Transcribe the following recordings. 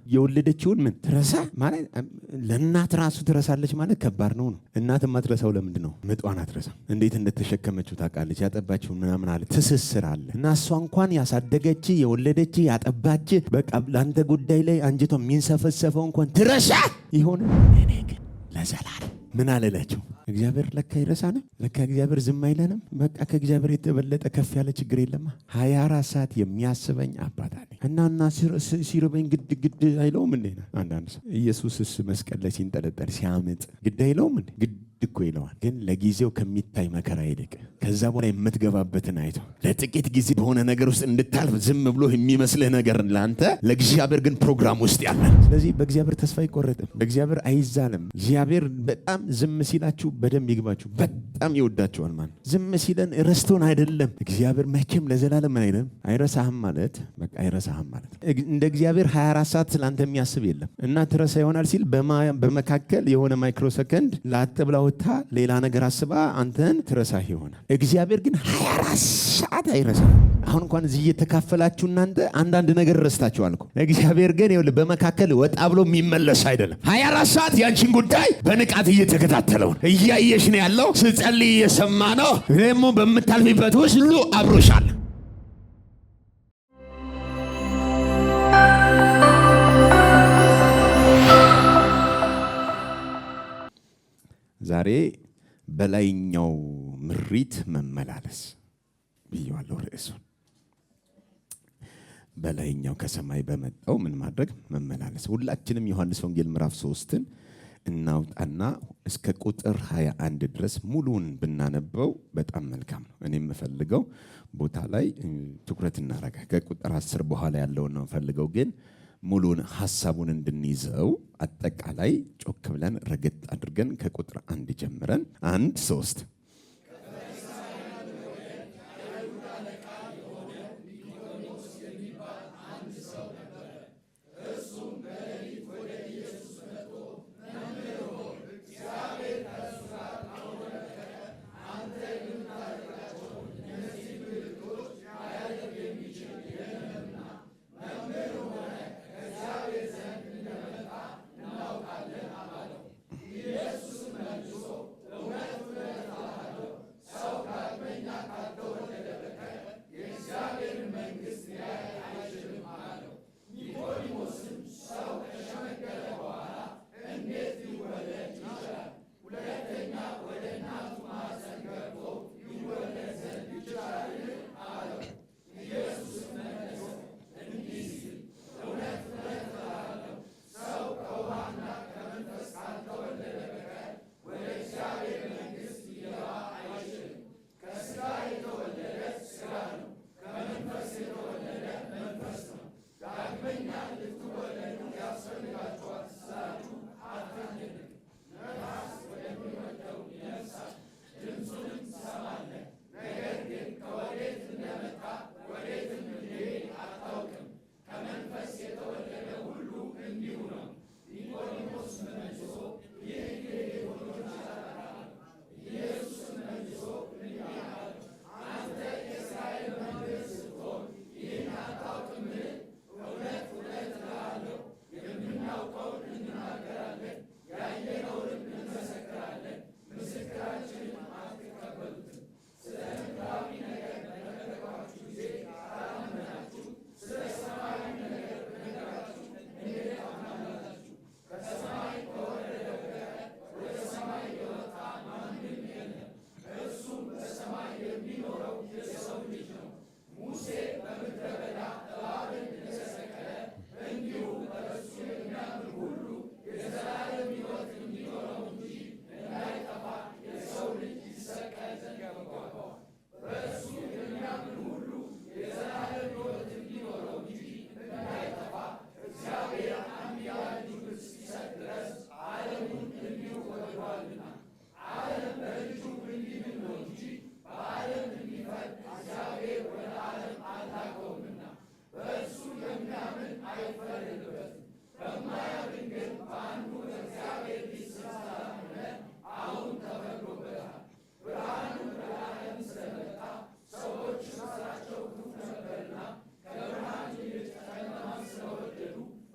የወለደችውን ምን ትረሳ ማለት ለእናት ራሱ ትረሳለች ማለት ከባድ ነው። እናት ማትረሳው ለምንድን ነው? ምጧን አትረሳም። እንዴት እንደተሸከመችው ታውቃለች። ያጠባችውን ምናምን አለ ትስስር አለ እና እሷ እንኳን ያሳደገች የወለደች ያጠባች በቃ ለአንተ ጉዳይ ላይ አንጀቷ የሚንሰፈሰፈው እንኳን ትረሳ ይሆን? እኔ ግን ለዘላለም ምን አለላቸው? እግዚአብሔር ለካ ይረሳንም፣ ለካ እግዚአብሔር ዝም አይለንም። በቃ ከእግዚአብሔር የተበለጠ ከፍ ያለ ችግር የለማ። 24 ሰዓት የሚያስበኝ አባት አለኝ እና ሲርበኝ ግድ አይለውም እንዴ? አንዳንድ ሰው ኢየሱስስ መስቀል ላይ ሲንጠለጠል ሲያምጥ ግድ አይለውም እንዴ? ግድ እኮ ይለዋል። ግን ለጊዜው ከሚታይ መከራ ይልቅ ከዛ በኋላ የምትገባበትን አይቶ ለጥቂት ጊዜ በሆነ ነገር ውስጥ እንድታልፍ ዝም ብሎ የሚመስልህ ነገር ለአንተ ለእግዚአብሔር ግን ፕሮግራም ውስጥ ያለ። ስለዚህ በእግዚአብሔር ተስፋ አይቆረጥም፣ በእግዚአብሔር አይዛልም። እግዚአብሔር በጣም ዝም ሲላችሁ በደንብ ይግባችሁ፣ በጣም ይወዳችኋል። ማለት ዝም ሲለን ረስቶን አይደለም። እግዚአብሔር መቼም ለዘላለም አይደለም አይረሳህም ማለት በቃ አይረሳህም ማለት እንደ እግዚአብሔር 24 ሰዓት ስላንተ የሚያስብ የለም። እና ትረሳ ይሆናል ሲል በመካከል የሆነ ማይክሮ ሰከንድ ላተብላውታ ሌላ ነገር አስባ አንተን ትረሳህ ይሆናል። እግዚአብሔር ግን 24 ሰዓት አይረሳም። አሁን እንኳን እዚህ እየተካፈላችሁ እናንተ አንዳንድ ነገር ረስታችኋል እኮ። እግዚአብሔር ግን ይኸውልህ በመካከል ወጣ ብሎ የሚመለስ አይደለም። 24 ሰዓት ያንቺን ጉዳይ በንቃት እየተከታተለው እያየሽ ነው ያለው። ስትጸልይ እየሰማ ነው። ደግሞ በምታልፊበት ሁሉ አብሮሻል። ዛሬ በላይኛው ምሪት መመላለስ ብየዋለሁ ርዕሱን። በላይኛው ከሰማይ በመጣው ምን ማድረግ መመላለስ። ሁላችንም ዮሐንስ ወንጌል ምዕራፍ 3ን እናውጣና እስከ ቁጥር 21 ድረስ ሙሉን ብናነበው በጣም መልካም ነው። እኔ የምፈልገው ቦታ ላይ ትኩረት እናረጋ። ከቁጥር 10 በኋላ ያለውን ነው የምፈልገው፣ ግን ሙሉን ሐሳቡን እንድንይዘው አጠቃላይ ጮክ ብለን ረገጥ አድርገን ከቁጥር 1 ጀምረን 1 3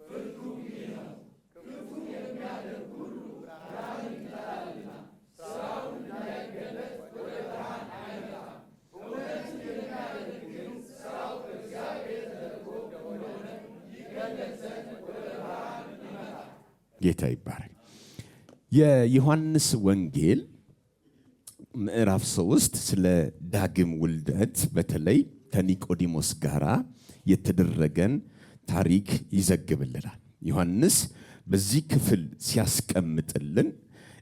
ፍርዱ ጌታ ይባረክ። የዮሐንስ ወንጌል ምዕራፍ 3 ስለ ዳግም ውልደት በተለይ ከኒቆዲሞስ ጋራ የተደረገን ታሪክ ይዘግብልናል። ዮሐንስ በዚህ ክፍል ሲያስቀምጥልን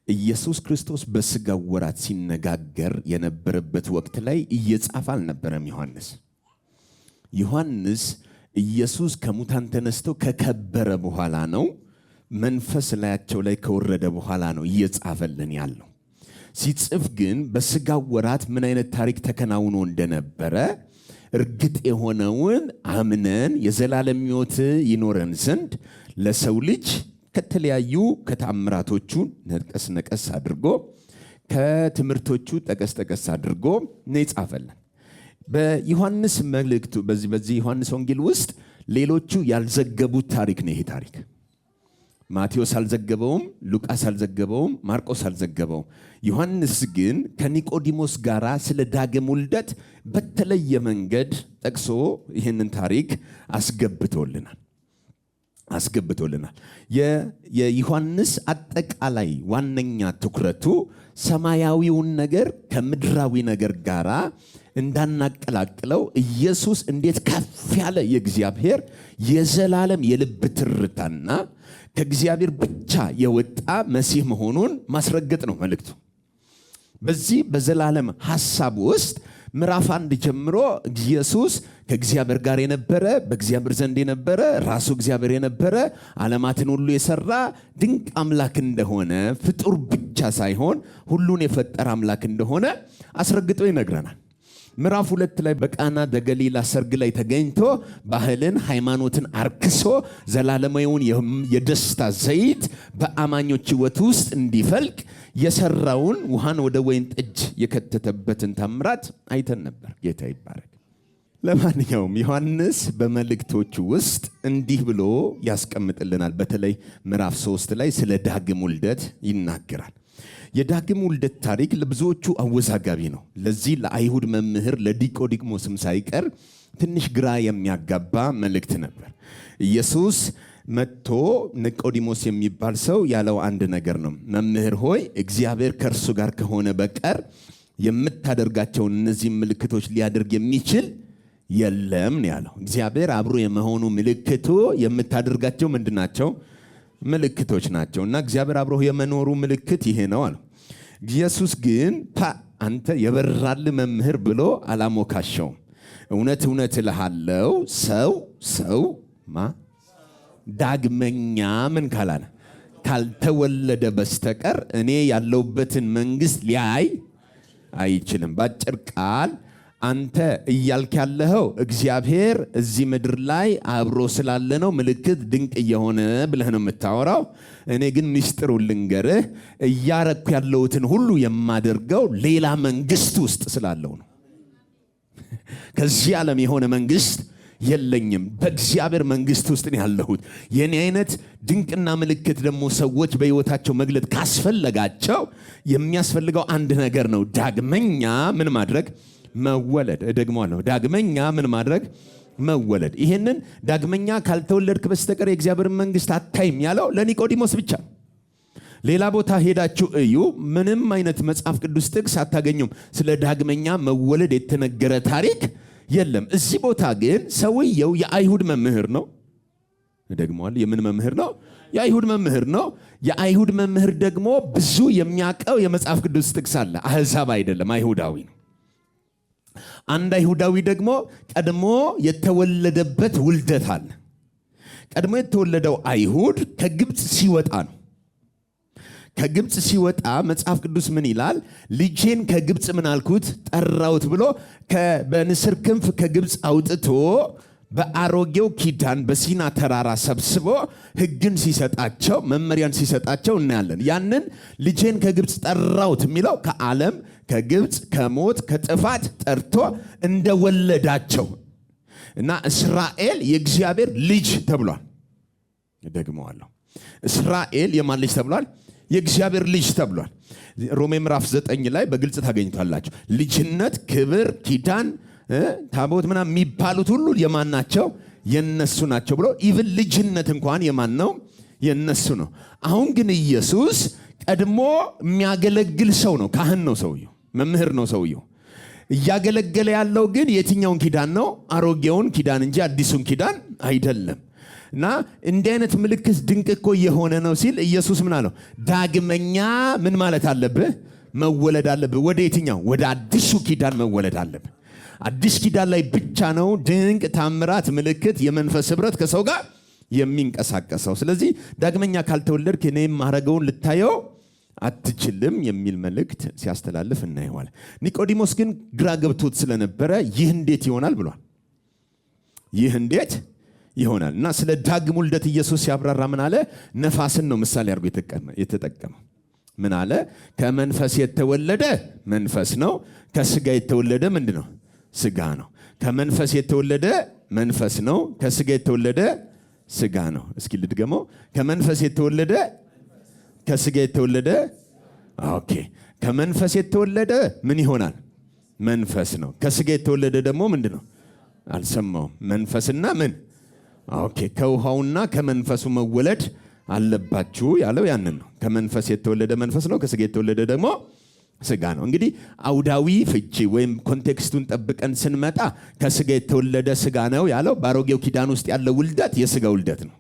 ኢየሱስ ክርስቶስ በስጋው ወራት ሲነጋገር የነበረበት ወቅት ላይ እየጻፈ አልነበረም። ዮሐንስ ኢየሱስ ከሙታን ተነስቶ ከከበረ በኋላ ነው፣ መንፈስ ላያቸው ላይ ከወረደ በኋላ ነው እየጻፈልን ያለው። ሲጽፍ ግን በስጋው ወራት ምን አይነት ታሪክ ተከናውኖ እንደነበረ እርግጥ የሆነውን አምነን የዘላለም ሕይወት ይኖረን ዘንድ ለሰው ልጅ ከተለያዩ ከተአምራቶቹ ነቀስ አድርጎ ከትምህርቶቹ ጠቀስ አድርጎ ነው የጻፈልን። በዮሐንስ መልእክቱ በዚህ ዮሐንስ ወንጌል ውስጥ ሌሎቹ ያልዘገቡት ታሪክ ነው ይሄ ታሪክ። ማቴዎስ አልዘገበውም፣ ሉቃስ አልዘገበውም፣ ማርቆስ አልዘገበውም። ዮሐንስ ግን ከኒቆዲሞስ ጋራ ስለ ዳግም ውልደት በተለየ መንገድ ጠቅሶ ይህንን ታሪክ አስገብቶልናል። የዮሐንስ አጠቃላይ ዋነኛ ትኩረቱ ሰማያዊውን ነገር ከምድራዊ ነገር ጋራ እንዳናቀላቅለው ኢየሱስ እንዴት ከፍ ያለ የእግዚአብሔር የዘላለም የልብ ትርታና ከእግዚአብሔር ብቻ የወጣ መሲህ መሆኑን ማስረገጥ ነው መልእክቱ። በዚህ በዘላለም ሐሳብ ውስጥ ምዕራፍ 1 ጀምሮ ኢየሱስ ከእግዚአብሔር ጋር የነበረ በእግዚአብሔር ዘንድ የነበረ ራሱ እግዚአብሔር የነበረ ዓለማትን ሁሉ የሰራ ድንቅ አምላክ እንደሆነ ፍጡር ብቻ ሳይሆን ሁሉን የፈጠረ አምላክ እንደሆነ አስረግጦ ይነግረናል። ምዕራፍ 2 ላይ በቃና ዘገሊላ ሰርግ ላይ ተገኝቶ ባህልን ሃይማኖትን አርክሶ ዘላለማዊውን የደስታ ዘይት በአማኞች ሕይወት ውስጥ እንዲፈልቅ የሰራውን ውሃን ወደ ወይን ጠጅ የከተተበትን ታምራት አይተን ነበር። ጌታ ይባረክ። ለማንኛውም ዮሐንስ በመልእክቶቹ ውስጥ እንዲህ ብሎ ያስቀምጥልናል። በተለይ ምዕራፍ 3 ላይ ስለ ዳግም ውልደት ይናገራል። የዳግም ውልደት ታሪክ ለብዙዎቹ አወዛጋቢ ነው። ለዚህ ለአይሁድ መምህር ለኒቆዲሞስም ሳይቀር ትንሽ ግራ የሚያጋባ መልእክት ነበር። ኢየሱስ መጥቶ ኒቆዲሞስ የሚባል ሰው ያለው አንድ ነገር ነው። መምህር ሆይ እግዚአብሔር ከእርሱ ጋር ከሆነ በቀር የምታደርጋቸውን እነዚህ ምልክቶች ሊያደርግ የሚችል የለም ነው ያለው። እግዚአብሔር አብሮ የመሆኑ ምልክቱ የምታደርጋቸው ምንድናቸው? ምልክቶች ናቸው። እና እግዚአብሔር አብሮ የመኖሩ ምልክት ይሄ ነው አለው። ኢየሱስ ግን አንተ የበራል መምህር ብሎ አላሞካሸውም። እውነት እልሃለሁ ሰው ዳግመኛ ምን ካላለ ካልተወለደ በስተቀር እኔ ያለውበትን መንግስት ሊያይ አይችልም። ባጭር ቃል አንተ እያልክ ያለኸው እግዚአብሔር እዚህ ምድር ላይ አብሮ ስላለ ነው ምልክት ድንቅ እየሆነ ብለህ ነው የምታወራው። እኔ ግን ምስጢሩን ልንገርህ፣ እያረኩ ያለሁትን ሁሉ የማደርገው ሌላ መንግስት ውስጥ ስላለው ነው። ከዚህ ዓለም የሆነ መንግስት የለኝም። በእግዚአብሔር መንግስት ውስጥ ነው ያለሁት። የኔ አይነት ድንቅና ምልክት ደግሞ ሰዎች በህይወታቸው መግለጥ ካስፈለጋቸው የሚያስፈልገው አንድ ነገር ነው። ዳግመኛ ምን ማድረግ? መወለድ። እደግመዋለሁ። ዳግመኛ ምን ማድረግ? መወለድ። ይሄንን ዳግመኛ ካልተወለድክ በስተቀር የእግዚአብሔር መንግስት አታይም ያለው ለኒቆዲሞስ ብቻ። ሌላ ቦታ ሄዳችሁ እዩ፣ ምንም አይነት መጽሐፍ ቅዱስ ጥቅስ አታገኙም። ስለ ዳግመኛ መወለድ የተነገረ ታሪክ የለም። እዚህ ቦታ ግን ሰውየው የአይሁድ መምህር ነው። እደግመዋለሁ። የምን መምህር ነው? የአይሁድ መምህር ነው። የአይሁድ መምህር ደግሞ ብዙ የሚያውቀው የመጽሐፍ ቅዱስ ጥቅስ አለ። አህዛብ አይደለም፣ አይሁዳዊ ነው። አንድ አይሁዳዊ ደግሞ ቀድሞ የተወለደበት ውልደት አለ። ቀድሞ የተወለደው አይሁድ ከግብፅ ሲወጣ ነው። ከግብፅ ሲወጣ መጽሐፍ ቅዱስ ምን ይላል? ልጄን ከግብፅ ምን አልኩት? ጠራሁት ብሎ በንስር ክንፍ ከግብፅ አውጥቶ በአሮጌው ኪዳን በሲና ተራራ ሰብስቦ ሕግን ሲሰጣቸው መመሪያን ሲሰጣቸው እናያለን። ያንን ልጄን ከግብፅ ጠራሁት የሚለው ከዓለም ከግብፅ ከሞት ከጥፋት ጠርቶ እንደወለዳቸው እና እስራኤል የእግዚአብሔር ልጅ ተብሏል። ደግመዋለሁ። እስራኤል የማን ልጅ ተብሏል? የእግዚአብሔር ልጅ ተብሏል። ሮሜ ምዕራፍ 9 ላይ በግልጽ ታገኝታላችሁ። ልጅነት፣ ክብር፣ ኪዳን፣ ታቦት ምናምን የሚባሉት ሁሉ የማን ናቸው? የነሱ ናቸው ብሎ ኢቭን ልጅነት እንኳን የማን ነው? የነሱ ነው። አሁን ግን ኢየሱስ ቀድሞ የሚያገለግል ሰው ነው። ካህን ነው ሰውየው፣ መምህር ነው ሰውየው። እያገለገለ ያለው ግን የትኛውን ኪዳን ነው? አሮጌውን ኪዳን እንጂ አዲሱን ኪዳን አይደለም። እና እንዲህ አይነት ምልክት ድንቅ እኮ የሆነ ነው ሲል ኢየሱስ ምን አለው? ዳግመኛ ምን ማለት አለብህ? መወለድ አለብህ። ወደ የትኛው? ወደ አዲሱ ኪዳን መወለድ አለብህ። አዲስ ኪዳን ላይ ብቻ ነው ድንቅ ታምራት፣ ምልክት፣ የመንፈስ ህብረት ከሰው ጋር የሚንቀሳቀሰው። ስለዚህ ዳግመኛ ካልተወለድክ እኔም ማረገውን ልታየው አትችልም የሚል መልእክት ሲያስተላልፍ እናየዋለን። ኒቆዲሞስ ግን ግራ ገብቶት ስለነበረ ይህ እንዴት ይሆናል ብሏል። ይህ እንዴት ይሆናል? እና ስለ ዳግም ውልደት ኢየሱስ ሲያብራራ ምን አለ? ነፋስን ነው ምሳሌ አድርጎ የተጠቀመው። ምን አለ? ከመንፈስ የተወለደ መንፈስ ነው፣ ከስጋ የተወለደ ምንድን ነው? ስጋ ነው። ከመንፈስ የተወለደ መንፈስ ነው፣ ከስጋ የተወለደ ስጋ ነው። እስኪ ልድገመው። ከመንፈስ የተወለደ ከስጋ የተወለደ ኦኬ። ከመንፈስ የተወለደ ምን ይሆናል? መንፈስ ነው። ከስጋ የተወለደ ደግሞ ምንድን ነው? አልሰማውም። መንፈስና ምን? ኦኬ። ከውሃውና ከመንፈሱ መወለድ አለባችሁ ያለው ያንን ነው። ከመንፈስ የተወለደ መንፈስ ነው፣ ከስጋ የተወለደ ደግሞ ስጋ ነው። እንግዲህ አውዳዊ ፍቺ ወይም ኮንቴክስቱን ጠብቀን ስንመጣ ከስጋ የተወለደ ስጋ ነው ያለው በአሮጌው ኪዳን ውስጥ ያለው ውልደት የስጋ ውልደት ነው።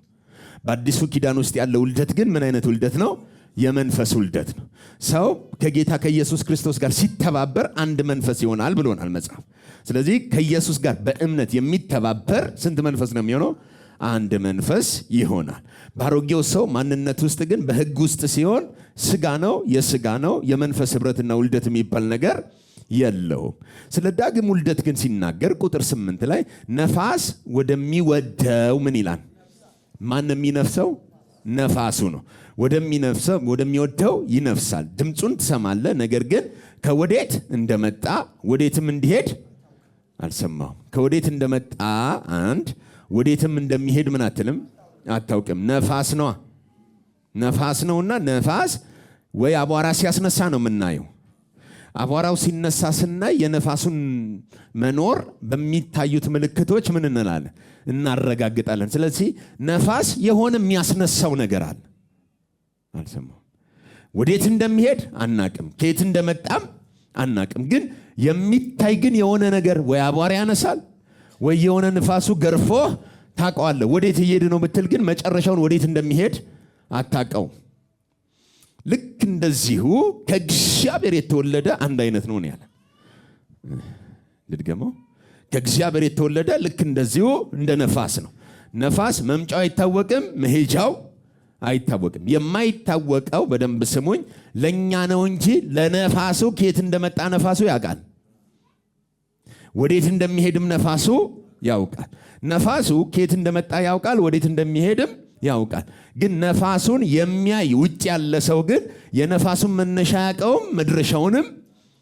በአዲሱ ኪዳን ውስጥ ያለው ውልደት ግን ምን አይነት ውልደት ነው? የመንፈስ ውልደት ነው። ሰው ከጌታ ከኢየሱስ ክርስቶስ ጋር ሲተባበር አንድ መንፈስ ይሆናል ብሎናል መጽሐፍ። ስለዚህ ከኢየሱስ ጋር በእምነት የሚተባበር ስንት መንፈስ ነው የሚሆነው? አንድ መንፈስ ይሆናል። በአሮጌው ሰው ማንነት ውስጥ ግን በሕግ ውስጥ ሲሆን ስጋ ነው፣ የስጋ ነው። የመንፈስ ህብረትና ውልደት የሚባል ነገር የለውም። ስለ ዳግም ውልደት ግን ሲናገር ቁጥር 8 ላይ ነፋስ ወደሚወደው ምን ይላል? ማን የሚነፍሰው? ነፋሱ ነው። ወደሚነፍሰው ወደሚወደው ይነፍሳል። ድምፁን ትሰማለህ፣ ነገር ግን ከወዴት እንደመጣ ወዴትም እንዲሄድ አልሰማሁም። ከወዴት እንደመጣ አንድ ወዴትም እንደሚሄድ ምን አትልም? አታውቅም። ነፋስ ነዋ። ነፋስ ነውና ነፋስ ወይ አቧራ ሲያስነሳ ነው የምናየው። አቧራው ሲነሳ ስናይ የነፋሱን መኖር በሚታዩት ምልክቶች ምን እንላለን? እናረጋግጣለን። ስለዚህ ነፋስ የሆነ የሚያስነሳው ነገር አለ። አልሰማሁም። ወዴት እንደሚሄድ አናቅም፣ ከየት እንደመጣም አናቅም። ግን የሚታይ ግን የሆነ ነገር ወይ አቧራ ያነሳል ወይ የሆነ ንፋሱ ገርፎ ታውቀዋለህ። ወዴት እየሄድ ነው ብትል ግን መጨረሻውን ወዴት እንደሚሄድ አታውቀው። ልክ እንደዚሁ ከእግዚአብሔር የተወለደ አንድ አይነት ነው ያለ። ልድገመው። ከእግዚአብሔር የተወለደ ልክ እንደዚሁ እንደ ነፋስ ነው። ነፋስ መምጫው አይታወቅም፣ መሄጃው አይታወቅም። የማይታወቀው በደንብ ስሙኝ፣ ለኛ ነው እንጂ ለነፋሱ ከየት እንደመጣ ነፋሱ ያውቃል። ወዴት እንደሚሄድም ነፋሱ ያውቃል። ነፋሱ ከየት እንደመጣ ያውቃል፣ ወዴት እንደሚሄድም ያውቃል። ግን ነፋሱን የሚያይ ውጭ ያለ ሰው ግን የነፋሱን መነሻ አያውቀውም፣ መድረሻውንም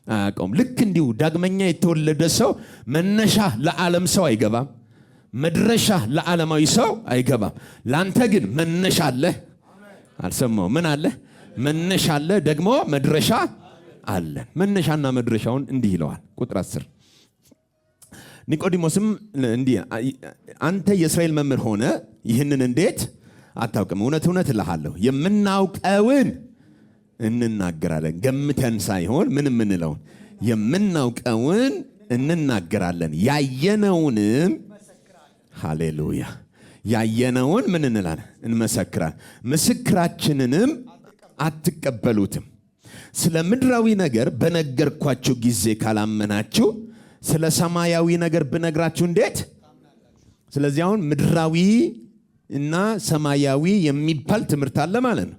አያውቀውም። ልክ እንዲሁ ዳግመኛ የተወለደ ሰው መነሻ ለዓለም ሰው አይገባም፣ መድረሻ ለዓለማዊ ሰው አይገባም። ላንተ ግን መነሻ አለ። አልሰማው? ምን አለ? መነሻ አለ፣ ደግሞ መድረሻ አለ። መነሻና መድረሻውን እንዲህ ይለዋል ቁጥር 10 ኒቆዲሞስም እንዲህ አንተ የእስራኤል መምህር ሆነ ይህንን እንዴት አታውቅም? እውነት እውነት እልሃለሁ የምናውቀውን እንናገራለን። ገምተን ሳይሆን ምን የምንለውን የምናውቀውን እንናገራለን፣ ያየነውንም ሃሌሉያ ያየነውን ምን እንላለን? እንመሰክራለን። ምስክራችንንም አትቀበሉትም። ስለ ምድራዊ ነገር በነገርኳችሁ ጊዜ ካላመናችሁ ስለ ሰማያዊ ነገር ብነግራችሁ እንዴት? ስለዚህ አሁን ምድራዊ እና ሰማያዊ የሚባል ትምህርት አለ ማለት ነው።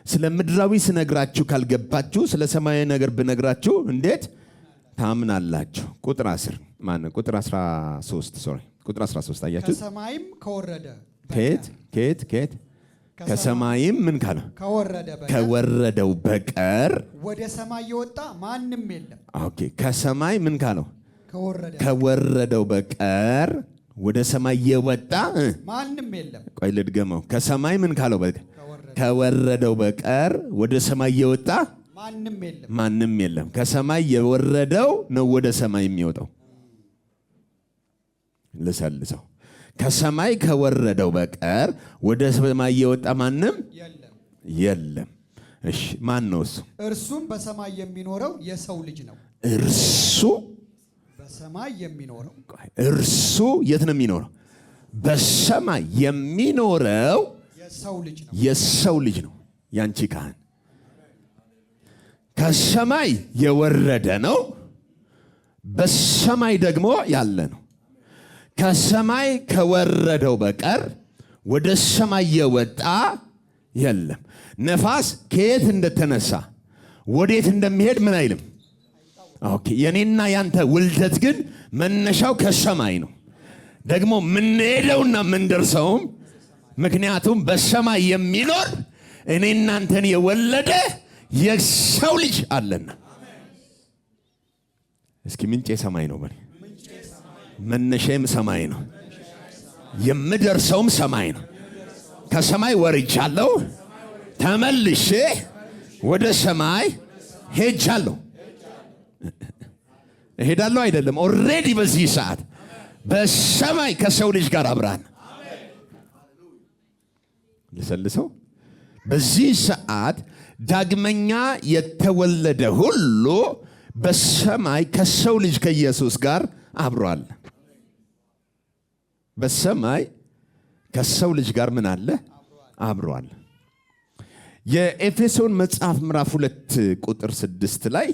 ስለ ምድራዊ ስነግራችሁ ካልገባችሁ ስለ ሰማያዊ ነገር ብነግራችሁ እንዴት ታምናላችሁ? ቁጥር 10 ማን ቁጥር 13 ሶሪ ቁጥር 13 አያችሁ። ከሰማይም ከወረደ ከየት ከሰማይም ምን ካለ ከወረደው በቀር ወደ ሰማይ የወጣ ማንም የለም። ኦኬ ከሰማይ ምን ካለው ከወረደው በቀር ወደ ሰማይ የወጣ ማንም የለም። ቆይ ልድገመው። ከሰማይ ምን ካለው በቀር ከወረደው በቀር ወደ ሰማይ የወጣ ማንም የለም። ከሰማይ የወረደው ነው ወደ ሰማይ የሚወጣው። ልሰልሰው። ከሰማይ ከወረደው በቀር ወደ ሰማይ የወጣ ማንም የለም። እሺ ማን ነው እሱ? እርሱም በሰማይ የሚኖረው የሰው ልጅ ነው። እርሱ በሰማይ የሚኖረው እርሱ የት ነው የሚኖረው? በሰማይ የሚኖረው የሰው ልጅ ነው። የሰው ልጅ ነው። ያንቺ ካህን ከሰማይ የወረደ ነው። በሰማይ ደግሞ ያለ ነው። ከሰማይ ከወረደው በቀር ወደ ሰማይ የወጣ የለም። ነፋስ ከየት እንደተነሳ ወዴት እንደሚሄድ ምን አይልም። ኦኬ፣ የኔና ያንተ ውልደት ግን መነሻው ከሰማይ ነው። ደግሞ ምንሄደውና ምንደርሰውም ምክንያቱም በሰማይ የሚኖር እኔ እናንተን የወለደ የሰው ልጅ አለና። እስኪ ምንጬ ሰማይ ነው በል። መነሻዬም ሰማይ ነው፣ የምደርሰውም ሰማይ ነው። ከሰማይ ወርጃለሁ፣ ተመልሼ ወደ ሰማይ ሄጃለሁ። እሄዳለሁ አይደለም፣ ኦልሬዲ በዚህ ሰዓት በሰማይ ከሰው ልጅ ጋር አብራን ልሰልሰው። በዚህ ሰዓት ዳግመኛ የተወለደ ሁሉ በሰማይ ከሰው ልጅ ከኢየሱስ ጋር አብሯል። በሰማይ ከሰው ልጅ ጋር ምን አለ? አብሯል። የኤፌሶን መጽሐፍ ምዕራፍ 2 ቁጥር 6 ላይ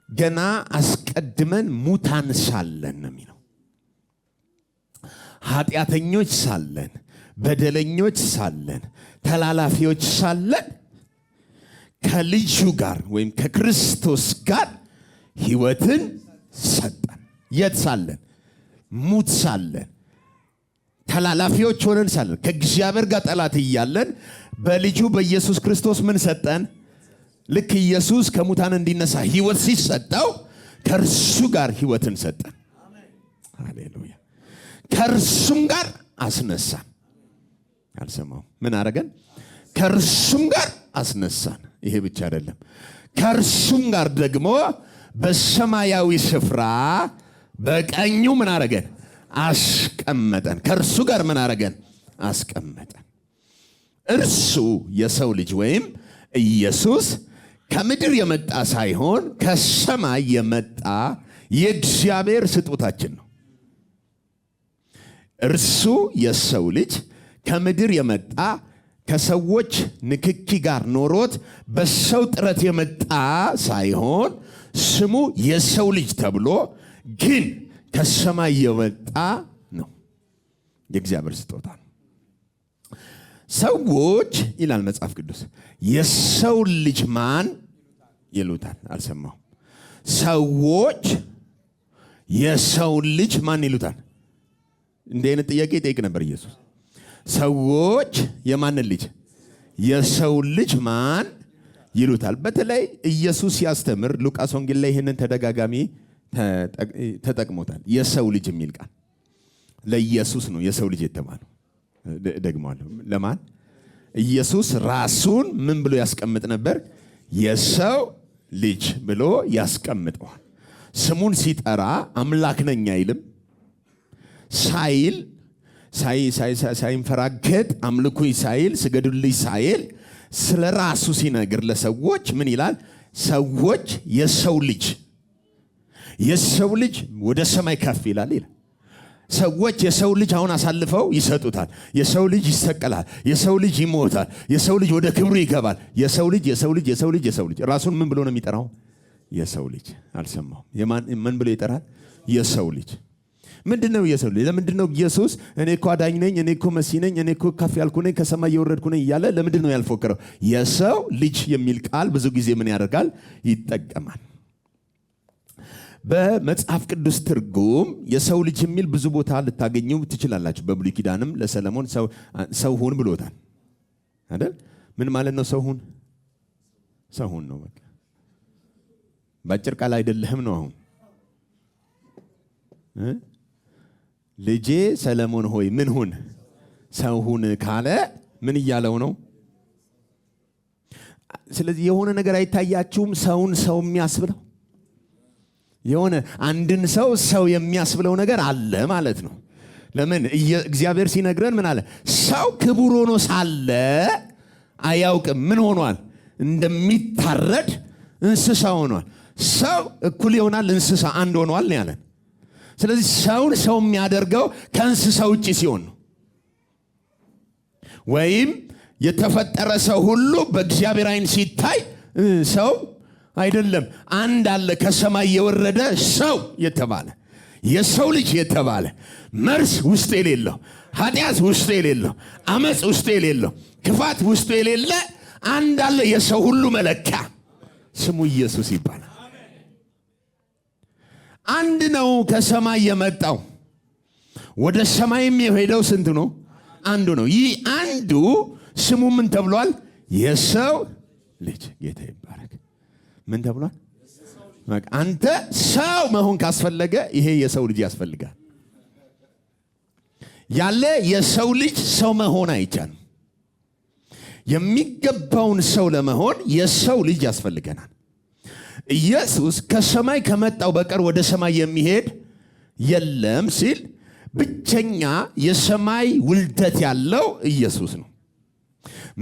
ገና አስቀድመን ሙታን ሳለን ነው የሚለው። ኃጢአተኞች ሳለን፣ በደለኞች ሳለን፣ ተላላፊዎች ሳለን ከልጁ ጋር ወይም ከክርስቶስ ጋር ሕይወትን ሰጠን። የት ሳለን? ሙት ሳለን፣ ተላላፊዎች ሆነን ሳለን፣ ከእግዚአብሔር ጋር ጠላት እያለን በልጁ በኢየሱስ ክርስቶስ ምን ሰጠን? ልክ ኢየሱስ ከሙታን እንዲነሳ ሕይወት ሲሰጠው ከእርሱ ጋር ሕይወትን ሰጠን። ሃሌሉያ። ከእርሱም ጋር አስነሳን። አልሰማው? ምን አረገን? ከእርሱም ጋር አስነሳን። ይሄ ብቻ አይደለም፣ ከእርሱም ጋር ደግሞ በሰማያዊ ስፍራ በቀኙ ምን አረገን? አስቀመጠን። ከእርሱ ጋር ምን አረገን? አስቀመጠን። እርሱ የሰው ልጅ ወይም ኢየሱስ ከምድር የመጣ ሳይሆን ከሰማይ የመጣ የእግዚአብሔር ስጦታችን ነው። እርሱ የሰው ልጅ ከምድር የመጣ ከሰዎች ንክኪ ጋር ኖሮት በሰው ጥረት የመጣ ሳይሆን ስሙ የሰው ልጅ ተብሎ ግን ከሰማይ የመጣ ነው። የእግዚአብሔር ስጦታ ነው። ሰዎች ይላል መጽሐፍ ቅዱስ የሰው ልጅ ማን ይሉታል? አልሰማሁም። ሰዎች የሰው ልጅ ማን ይሉታል? እንዲህ አይነት ጥያቄ ይጠይቅ ነበር ኢየሱስ። ሰዎች የማንን ልጅ? የሰው ልጅ ማን ይሉታል? በተለይ ኢየሱስ ሲያስተምር ሉቃስ ወንጌል ላይ ይህንን ተደጋጋሚ ተጠቅሞታል። የሰው ልጅ የሚል ቃል ለኢየሱስ ነው የሰው ልጅ የተባለው። ደግሞአለሁ። ለማን? ኢየሱስ ራሱን ምን ብሎ ያስቀምጥ ነበር? የሰው ልጅ ብሎ ያስቀምጠዋል። ስሙን ሲጠራ አምላክ ነኝ አይልም። ሳይንፈራገጥ አምልኩኝ ሳይል ስገዱልኝ ሳይል ስለ ራሱ ሲነግር ለሰዎች ምን ይላል? ሰዎች የሰው ልጅ ወደ ሰማይ ከፍ ይላል ይላል። ሰዎች የሰው ልጅ አሁን አሳልፈው ይሰጡታል። የሰው ልጅ ይሰቀላል። የሰው ልጅ ይሞታል። የሰው ልጅ ወደ ክብሩ ይገባል። የሰው ልጅ ራሱን ምን ብሎ ነው የሚጠራው? የሰው ልጅ። አልሰማሁም። ምን ብሎ ይጠራል? የሰው ልጅ። ምንድነው የሰው ልጅ? ለምንድነው ኢየሱስ እኔ እኮ አዳኝ ነኝ፣ እኔ እኮ መሲህ ነኝ፣ እኔ እኮ ከፍ ያልኩ ነኝ፣ ከሰማይ የወረድኩ ነኝ እያለ ለምንድን ነው ያልፎከረው? የሰው ልጅ የሚል ቃል ብዙ ጊዜ ምን ያደርጋል? ይጠቀማል። በመጽሐፍ ቅዱስ ትርጉም የሰው ልጅ የሚል ብዙ ቦታ ልታገኙ ትችላላችሁ። በብሉይ ኪዳንም ለሰለሞን ሰው ሁን ብሎታል አይደል? ምን ማለት ነው? ሰው ሁን ነው። በቃ ባጭር ቃል አይደለህም ነው። አሁን ልጄ ሰለሞን ሆይ ምን ሁን? ሰው ሁን ካለ ምን እያለው ነው? ስለዚህ የሆነ ነገር አይታያችሁም? ሰውን ሰው የሚያስብለው የሆነ አንድን ሰው የሚያስብለው ነገር አለ ማለት ነው። ለምን እግዚአብሔር ሲነግረን ምን አለ? ሰው ክቡር ሆኖ ሳለ አያውቅም። ምን ሆኗል? እንደሚታረድ እንስሳ ሆኗል። ሰው እኩል ይሆናል፣ እንስሳ አንድ ሆኗል ነው ያለን። ስለዚህ ሰውን ሰው የሚያደርገው ከእንስሳ ውጪ ሲሆን ነው። ወይም የተፈጠረ ሰው ሁሉ በእግዚአብሔር ዓይን ሲታይ ሰው አይደለም። አንድ አለ ከሰማይ የወረደ ሰው የተባለ የሰው ልጅ የተባለ መርስ ውስጥ የሌለው፣ ኃጢአት ውስጥ የሌለው፣ አመፅ ውስጥ የሌለው፣ ክፋት ውስጥ የሌለ አንድ አለ። የሰው ሁሉ መለኪያ ስሙ ኢየሱስ ይባላል። አንድ ነው ከሰማይ የመጣው። ወደ ሰማይም የሄደው ስንት ነው? አንዱ ነው። ይህ አንዱ ስሙ ምን ተብሏል? የሰው ልጅ። ጌታ ይባረክ። ምን ተብሏል? አንተ ሰው መሆን ካስፈለገ ይሄ የሰው ልጅ ያስፈልጋል። ያለ የሰው ልጅ ሰው መሆን አይቻልም። የሚገባውን ሰው ለመሆን የሰው ልጅ ያስፈልገናል። ኢየሱስ ከሰማይ ከመጣው በቀር ወደ ሰማይ የሚሄድ የለም ሲል ብቸኛ የሰማይ ውልደት ያለው ኢየሱስ ነው።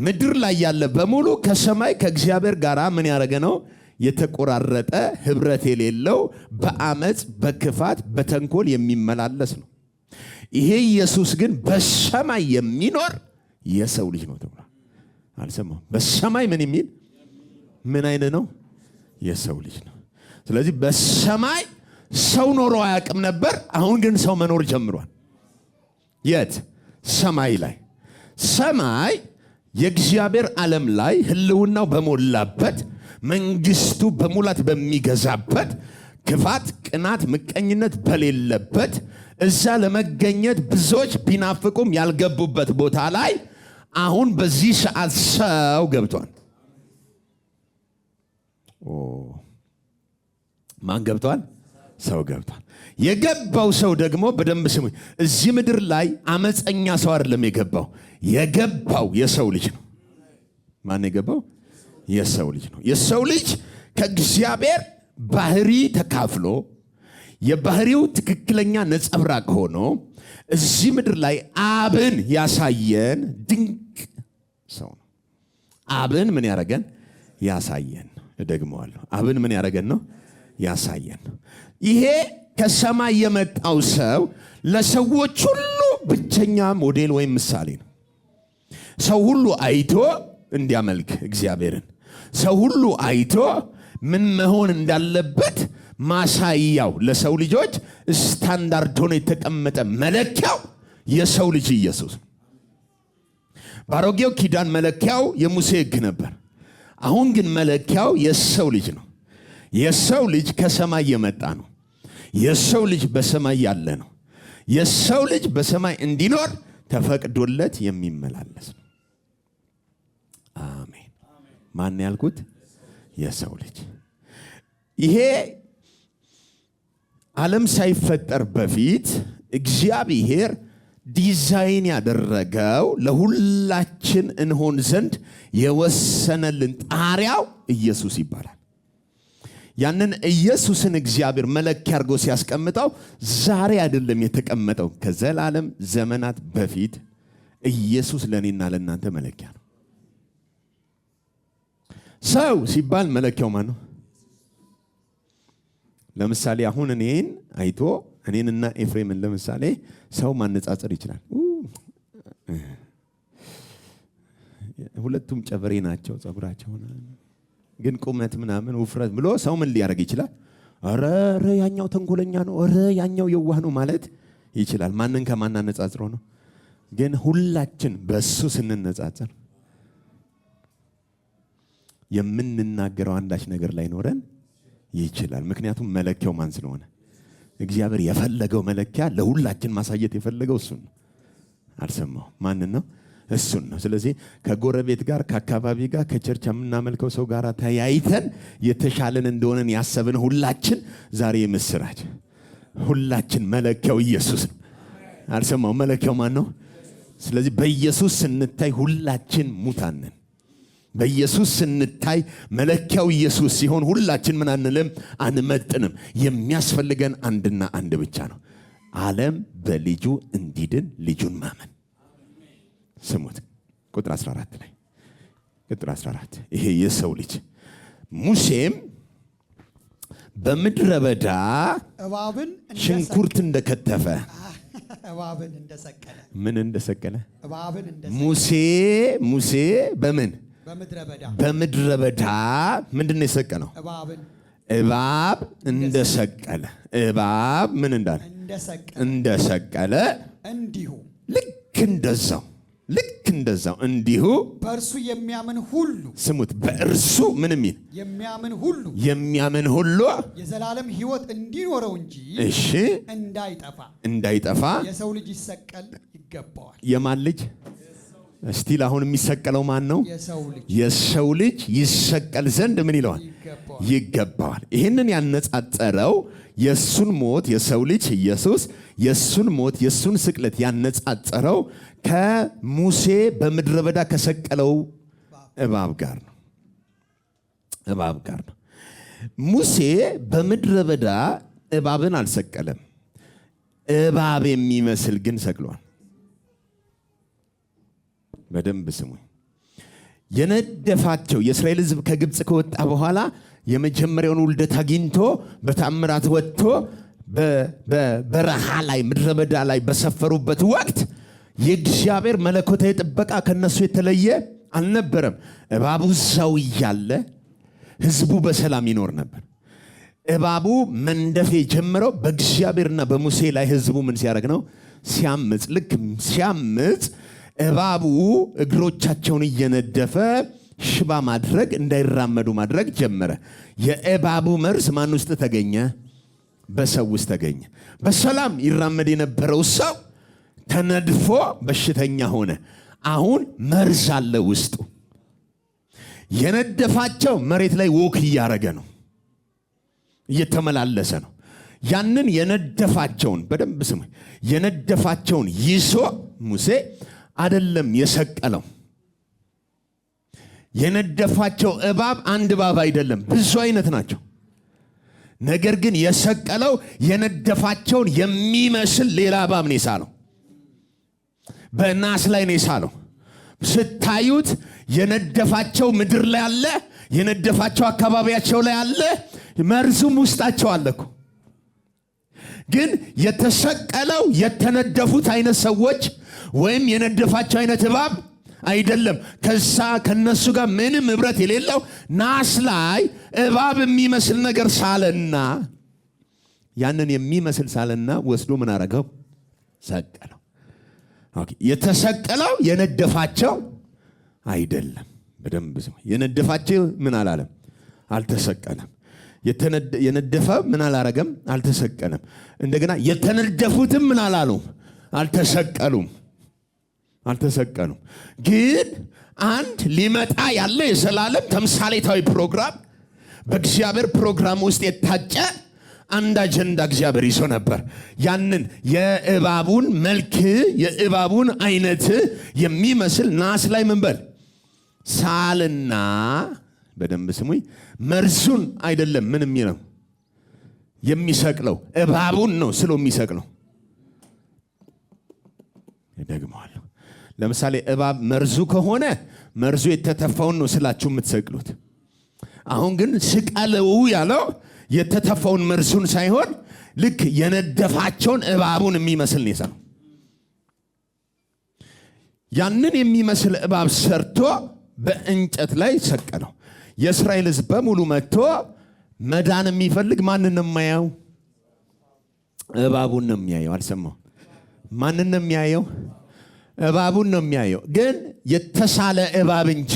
ምድር ላይ ያለ በሙሉ ከሰማይ ከእግዚአብሔር ጋር ምን ያደረገ ነው? የተቆራረጠ ህብረት የሌለው በአመፅ በክፋት በተንኮል የሚመላለስ ነው። ይሄ ኢየሱስ ግን በሰማይ የሚኖር የሰው ልጅ ነው ተብሏል። አልሰማም? በሰማይ ምን የሚል ምን አይነት ነው? የሰው ልጅ ነው። ስለዚህ በሰማይ ሰው ኖሮ አያውቅም ነበር። አሁን ግን ሰው መኖር ጀምሯል። የት? ሰማይ ላይ። ሰማይ የእግዚአብሔር ዓለም ላይ ህልውናው በሞላበት መንግስቱ በሙላት በሚገዛበት ክፋት፣ ቅናት፣ ምቀኝነት በሌለበት እዛ ለመገኘት ብዙዎች ቢናፍቁም ያልገቡበት ቦታ ላይ አሁን በዚህ ሰዓት ሰው ገብቷል። ማን ገብቷል? ሰው ገብቷል። የገባው ሰው ደግሞ በደንብ ስሙ። እዚህ ምድር ላይ አመፀኛ ሰው አይደለም የገባው። የገባው የሰው ልጅ ነው። ማን የገባው? የሰው ልጅ ነው። የሰው ልጅ ከእግዚአብሔር ባህሪ ተካፍሎ የባህሪው ትክክለኛ ነጸብራቅ ሆኖ እዚህ ምድር ላይ አብን ያሳየን ድንቅ ሰው ነው። አብን ምን ያረገን? ያሳየን። እደግመዋለሁ። አብን ምን ያረገን ነው? ያሳየን። ይሄ ከሰማይ የመጣው ሰው ለሰዎች ሁሉ ብቸኛ ሞዴል ወይም ምሳሌ ነው። ሰው ሁሉ አይቶ እንዲያመልክ እግዚአብሔርን፣ ሰው ሁሉ አይቶ ምን መሆን እንዳለበት ማሳያው፣ ለሰው ልጆች ስታንዳርድ ሆኖ የተቀመጠ መለኪያው የሰው ልጅ ኢየሱስ። በአሮጌው ኪዳን መለኪያው የሙሴ ሕግ ነበር። አሁን ግን መለኪያው የሰው ልጅ ነው። የሰው ልጅ ከሰማይ የመጣ ነው። የሰው ልጅ በሰማይ ያለ ነው። የሰው ልጅ በሰማይ እንዲኖር ተፈቅዶለት የሚመላለስ ነው። አሜን። ማን ያልኩት? የሰው ልጅ። ይሄ ዓለም ሳይፈጠር በፊት እግዚአብሔር ዲዛይን ያደረገው ለሁላችን እንሆን ዘንድ የወሰነልን ጣሪያው ኢየሱስ ይባላል። ያንን ኢየሱስን እግዚአብሔር መለኪያ አድርጎ ሲያስቀምጠው ዛሬ አይደለም የተቀመጠው፣ ከዘላለም ዘመናት በፊት ኢየሱስ ለኔና ለናንተ መለኪያ ነው። ሰው ሲባል መለኪያው ማን ነው? ለምሳሌ አሁን እኔን አይቶ እኔንና ኤፍሬምን ለምሳሌ ሰው ማነጻጸር ይችላል። ሁለቱም ጨበሬ ናቸው፣ ጸጉራቸው ግን ቁመት ምናምን ውፍረት ብሎ ሰው ምን ሊያደርግ ይችላል? አረ ያኛው ተንኮለኛ ነው፣ አረ ያኛው የዋህ ነው ማለት ይችላል። ማንን ከማን አነጻጽሮ ነው? ግን ሁላችን በሱ ስንነጻጸር የምንናገረው አንዳች ነገር ላይ ኖረን ይችላል። ምክንያቱም መለኪያው ማን ስለሆነ እግዚአብሔር የፈለገው መለኪያ ለሁላችን ማሳየት የፈለገው እሱን ነው። አልሰማው? ማንን ነው? እሱን ነው። ስለዚህ ከጎረቤት ጋር፣ ከአካባቢ ጋር፣ ከቸርች የምናመልከው ሰው ጋር ተያይተን የተሻለን እንደሆነን ያሰብን ሁላችን ዛሬ የምስራች፣ ሁላችን መለኪያው ኢየሱስ ነው። አልሰማው? መለኪያው ማን ነው? ስለዚህ በኢየሱስ ስንታይ ሁላችን ሙታን ነን። በኢየሱስ ስንታይ መለኪያው ኢየሱስ ሲሆን ሁላችን ምን አንልም? አንመጥንም። የሚያስፈልገን አንድና አንድ ብቻ ነው። ዓለም በልጁ እንዲድን ልጁን ማመን። ስሙት ቁጥር 14 ላይ ቁጥር 14 ይሄ የሰው ልጅ ሙሴም በምድረ በዳ እባብን ሽንኩርት እንደከተፈ እባብን እንደሰቀለ ምን እንደሰቀለ እባብን እንደሰቀለ ሙሴ በምን በምድረ በዳ ምንድን ነው የሰቀለው? እባብ እንደሰቀለ እባብ ምን እንዳለ እንደሰቀለ እንዲሁ ልክ እንደዛው እንዲሁ በእርሱ የሚያምን ሁሉ ስሙት በእርሱ ምን የሚል የሚያምን ሁሉ የዘላለም ሕይወት እንዲኖረው እንጂ እሺ እንዳይጠፋ የሰው ልጅ ይሰቀል ይገባዋል። የማን ልጅ? እስቲል አሁን የሚሰቀለው ማን ነው? የሰው ልጅ ይሰቀል ዘንድ ምን ይለዋል? ይገባዋል። ይህንን ያነጻጸረው የሱን ሞት የሰው ልጅ ኢየሱስ የሱን ሞት የሱን ስቅለት ያነጻጸረው ከሙሴ በምድረ በዳ ከሰቀለው እባብ ጋር ነው። ሙሴ በምድረ በዳ እባብን አልሰቀለም። እባብ የሚመስል ግን ሰቅሏል። በደንብ ስሙኝ። የነደፋቸው የእስራኤል ሕዝብ ከግብፅ ከወጣ በኋላ የመጀመሪያውን ውልደት አግኝቶ በታምራት ወጥቶ በበረሃ ላይ ምድረ በዳ ላይ በሰፈሩበት ወቅት የእግዚአብሔር መለኮታዊ ጥበቃ ከነሱ የተለየ አልነበረም። እባቡ እዛው እያለ ሕዝቡ በሰላም ይኖር ነበር። እባቡ መንደፍ የጀመረው በእግዚአብሔርና በሙሴ ላይ ሕዝቡ ምን ሲያደርግ ነው? ሲያምፅ። ልክ ሲያምፅ እባቡ እግሮቻቸውን እየነደፈ ሽባ ማድረግ እንዳይራመዱ ማድረግ ጀመረ። የእባቡ መርዝ ማን ውስጥ ተገኘ? በሰው ውስጥ ተገኘ። በሰላም ይራመድ የነበረው ሰው ተነድፎ በሽተኛ ሆነ። አሁን መርዝ አለ ውስጡ። የነደፋቸው መሬት ላይ ወክ እያረገ ነው፣ እየተመላለሰ ነው። ያንን የነደፋቸውን በደንብ ስሙ። የነደፋቸውን ይዞ ሙሴ አይደለም የሰቀለው። የነደፋቸው እባብ አንድ እባብ አይደለም፣ ብዙ አይነት ናቸው። ነገር ግን የሰቀለው የነደፋቸውን የሚመስል ሌላ እባብ ነው የሳለው። በናስ ላይ ነው የሳለው። ስታዩት የነደፋቸው ምድር ላይ አለ፣ የነደፋቸው አካባቢያቸው ላይ አለ፣ መርዙም ውስጣቸው አለ እኮ። ግን የተሰቀለው የተነደፉት አይነት ሰዎች ወይም የነደፋቸው አይነት እባብ አይደለም። ከነሱ ጋር ምንም ህብረት የሌለው ናስ ላይ እባብ የሚመስል ነገር ሳለና ያንን የሚመስል ሳለና ወስዶ ምን አረገው? ሰቀለው። የተሰቀለው የነደፋቸው አይደለም። በደንብ ስሙ። የነደፋቸው ምን አላለም? አልተሰቀለም። የነደፈ ምን አላረገም? አልተሰቀለም። እንደገና የተነደፉትም ምን አላሉም? አልተሰቀሉም። ግን አንድ ሊመጣ ያለ የዘላለም ተምሳሌታዊ ፕሮግራም በእግዚአብሔር ፕሮግራም ውስጥ የታጨ አንድ አጀንዳ እግዚአብሔር ይዞ ነበር። ያንን የእባቡን መልክ የእባቡን አይነት የሚመስል ናስ ላይ ምን በል ሳልና፣ በደንብ ስሙኝ፣ መርዙን አይደለም ምን የሚለው የሚሰቅለው እባቡን ነው ስሎ የሚሰቅለው። ደግመዋለሁ። ለምሳሌ እባብ መርዙ ከሆነ መርዙ የተተፋውን ነው ስላችሁ የምትሰቅሉት። አሁን ግን ስቀለው ያለው የተተፋውን መርዙን ሳይሆን ልክ የነደፋቸውን እባቡን የሚመስል ነው የሰራው። ያንን የሚመስል እባብ ሰርቶ በእንጨት ላይ ሰቀለው። የእስራኤል ሕዝብ በሙሉ መጥቶ መዳን የሚፈልግ ማንን ነው የሚያየው? እባቡን ነው የሚያየው። አልሰማው? ማንን ነው የሚያየው? እባቡን ነው የሚያየው። ግን የተሳለ እባብ እንጂ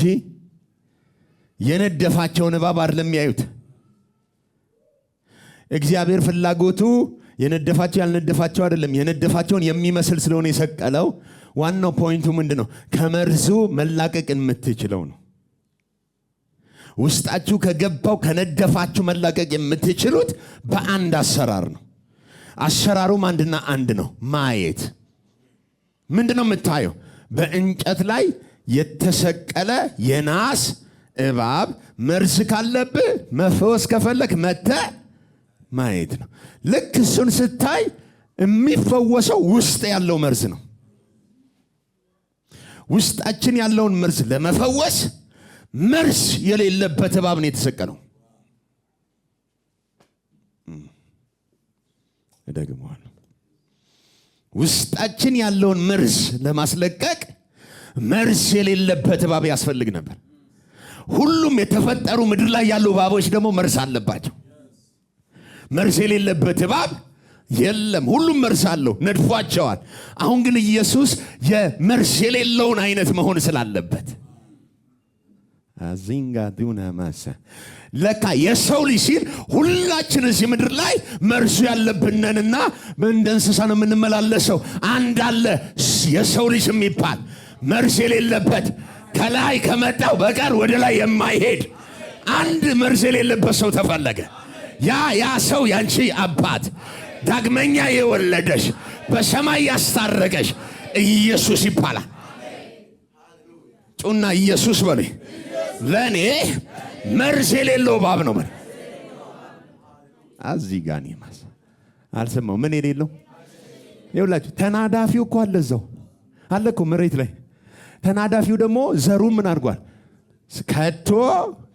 የነደፋቸውን እባብ አይደለም የሚያዩት። እግዚአብሔር ፍላጎቱ የነደፋቸው ያልነደፋቸው አይደለም፣ የነደፋቸውን የሚመስል ስለሆነ የሰቀለው። ዋናው ፖይንቱ ምንድን ነው? ከመርዙ መላቀቅ የምትችለው ነው። ውስጣችሁ ከገባው ከነደፋችሁ መላቀቅ የምትችሉት በአንድ አሰራር ነው። አሰራሩም አንድና አንድ ነው። ማየት። ምንድን ነው የምታየው? በእንጨት ላይ የተሰቀለ የናስ እባብ። መርዝ ካለብህ መፈወስ ከፈለክ መተህ ማየት ነው። ልክ እሱን ስታይ የሚፈወሰው ውስጥ ያለው መርዝ ነው። ውስጣችን ያለውን መርዝ ለመፈወስ መርዝ የሌለበት እባብ ነው የተሰቀለው። እደግመዋለሁ። ውስጣችን ያለውን መርዝ ለማስለቀቅ መርዝ የሌለበት እባብ ያስፈልግ ነበር። ሁሉም የተፈጠሩ ምድር ላይ ያሉ እባቦች ደግሞ መርዝ አለባቸው። መርዝ የሌለበት እባብ የለም። ሁሉም መርዝ አለው፣ ነድፏቸዋል። አሁን ግን ኢየሱስ የመርዝ የሌለውን አይነት መሆን ስላለበት አዚንጋ ዱና ማሳ ለካ የሰው ልጅ ሲል ሁላችን እዚህ ምድር ላይ መርዙ ያለብንና እንደ እንስሳ ነው የምንመላለሰው። አንድ አለ የሰው ልጅ የሚባል መርዝ የሌለበት ከላይ ከመጣው በቀር ወደ ላይ የማይሄድ አንድ መርዝ የሌለበት ሰው ተፈለገ። ያ ሰው ያንቺ አባት ዳግመኛ የወለደሽ በሰማይ ያስታረቀሽ ኢየሱስ ይባላል። ጩና ኢየሱስ በሉ። ለኔ መርዝ የሌለው እባብ ነው ማለት አዚጋኒ ማስ አልሰማው ምን የሌለው ይውላችሁ። ተናዳፊው እኮ አለ እዛው አለ እኮ መሬት ላይ። ተናዳፊው ደግሞ ዘሩ ምን አድርጓል ከቶ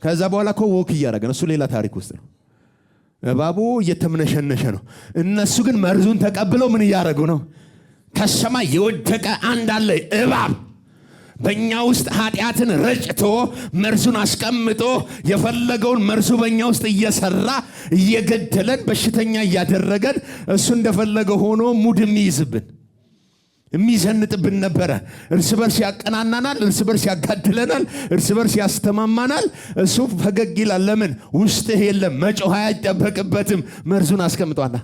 ከዛ በኋላ እኮ ወክ እያደረገ ነው። እሱ ሌላ ታሪክ ውስጥ ነው። እባቡ እየተምነሸነሸ ነው። እነሱ ግን መርዙን ተቀብለው ምን እያደረጉ ነው? ከሰማይ የወደቀ አንድ አለ እባብ በእኛ ውስጥ ኃጢአትን ረጭቶ መርዙን አስቀምጦ የፈለገውን መርዙ በእኛ ውስጥ እየሰራ እየገደለን በሽተኛ እያደረገን እሱ እንደፈለገ ሆኖ ሙድ የሚይዝብን የሚዘንጥብን ነበረ። እርስ በርስ ያቀናናናል፣ እርስ በርስ ያጋድለናል፣ እርስ በርስ ያስተማማናል። እሱ ፈገግ ይላል። ለምን? ውስጥህ የለም፣ መጮህ አይጠበቅበትም። መርዙን አስቀምጧላ።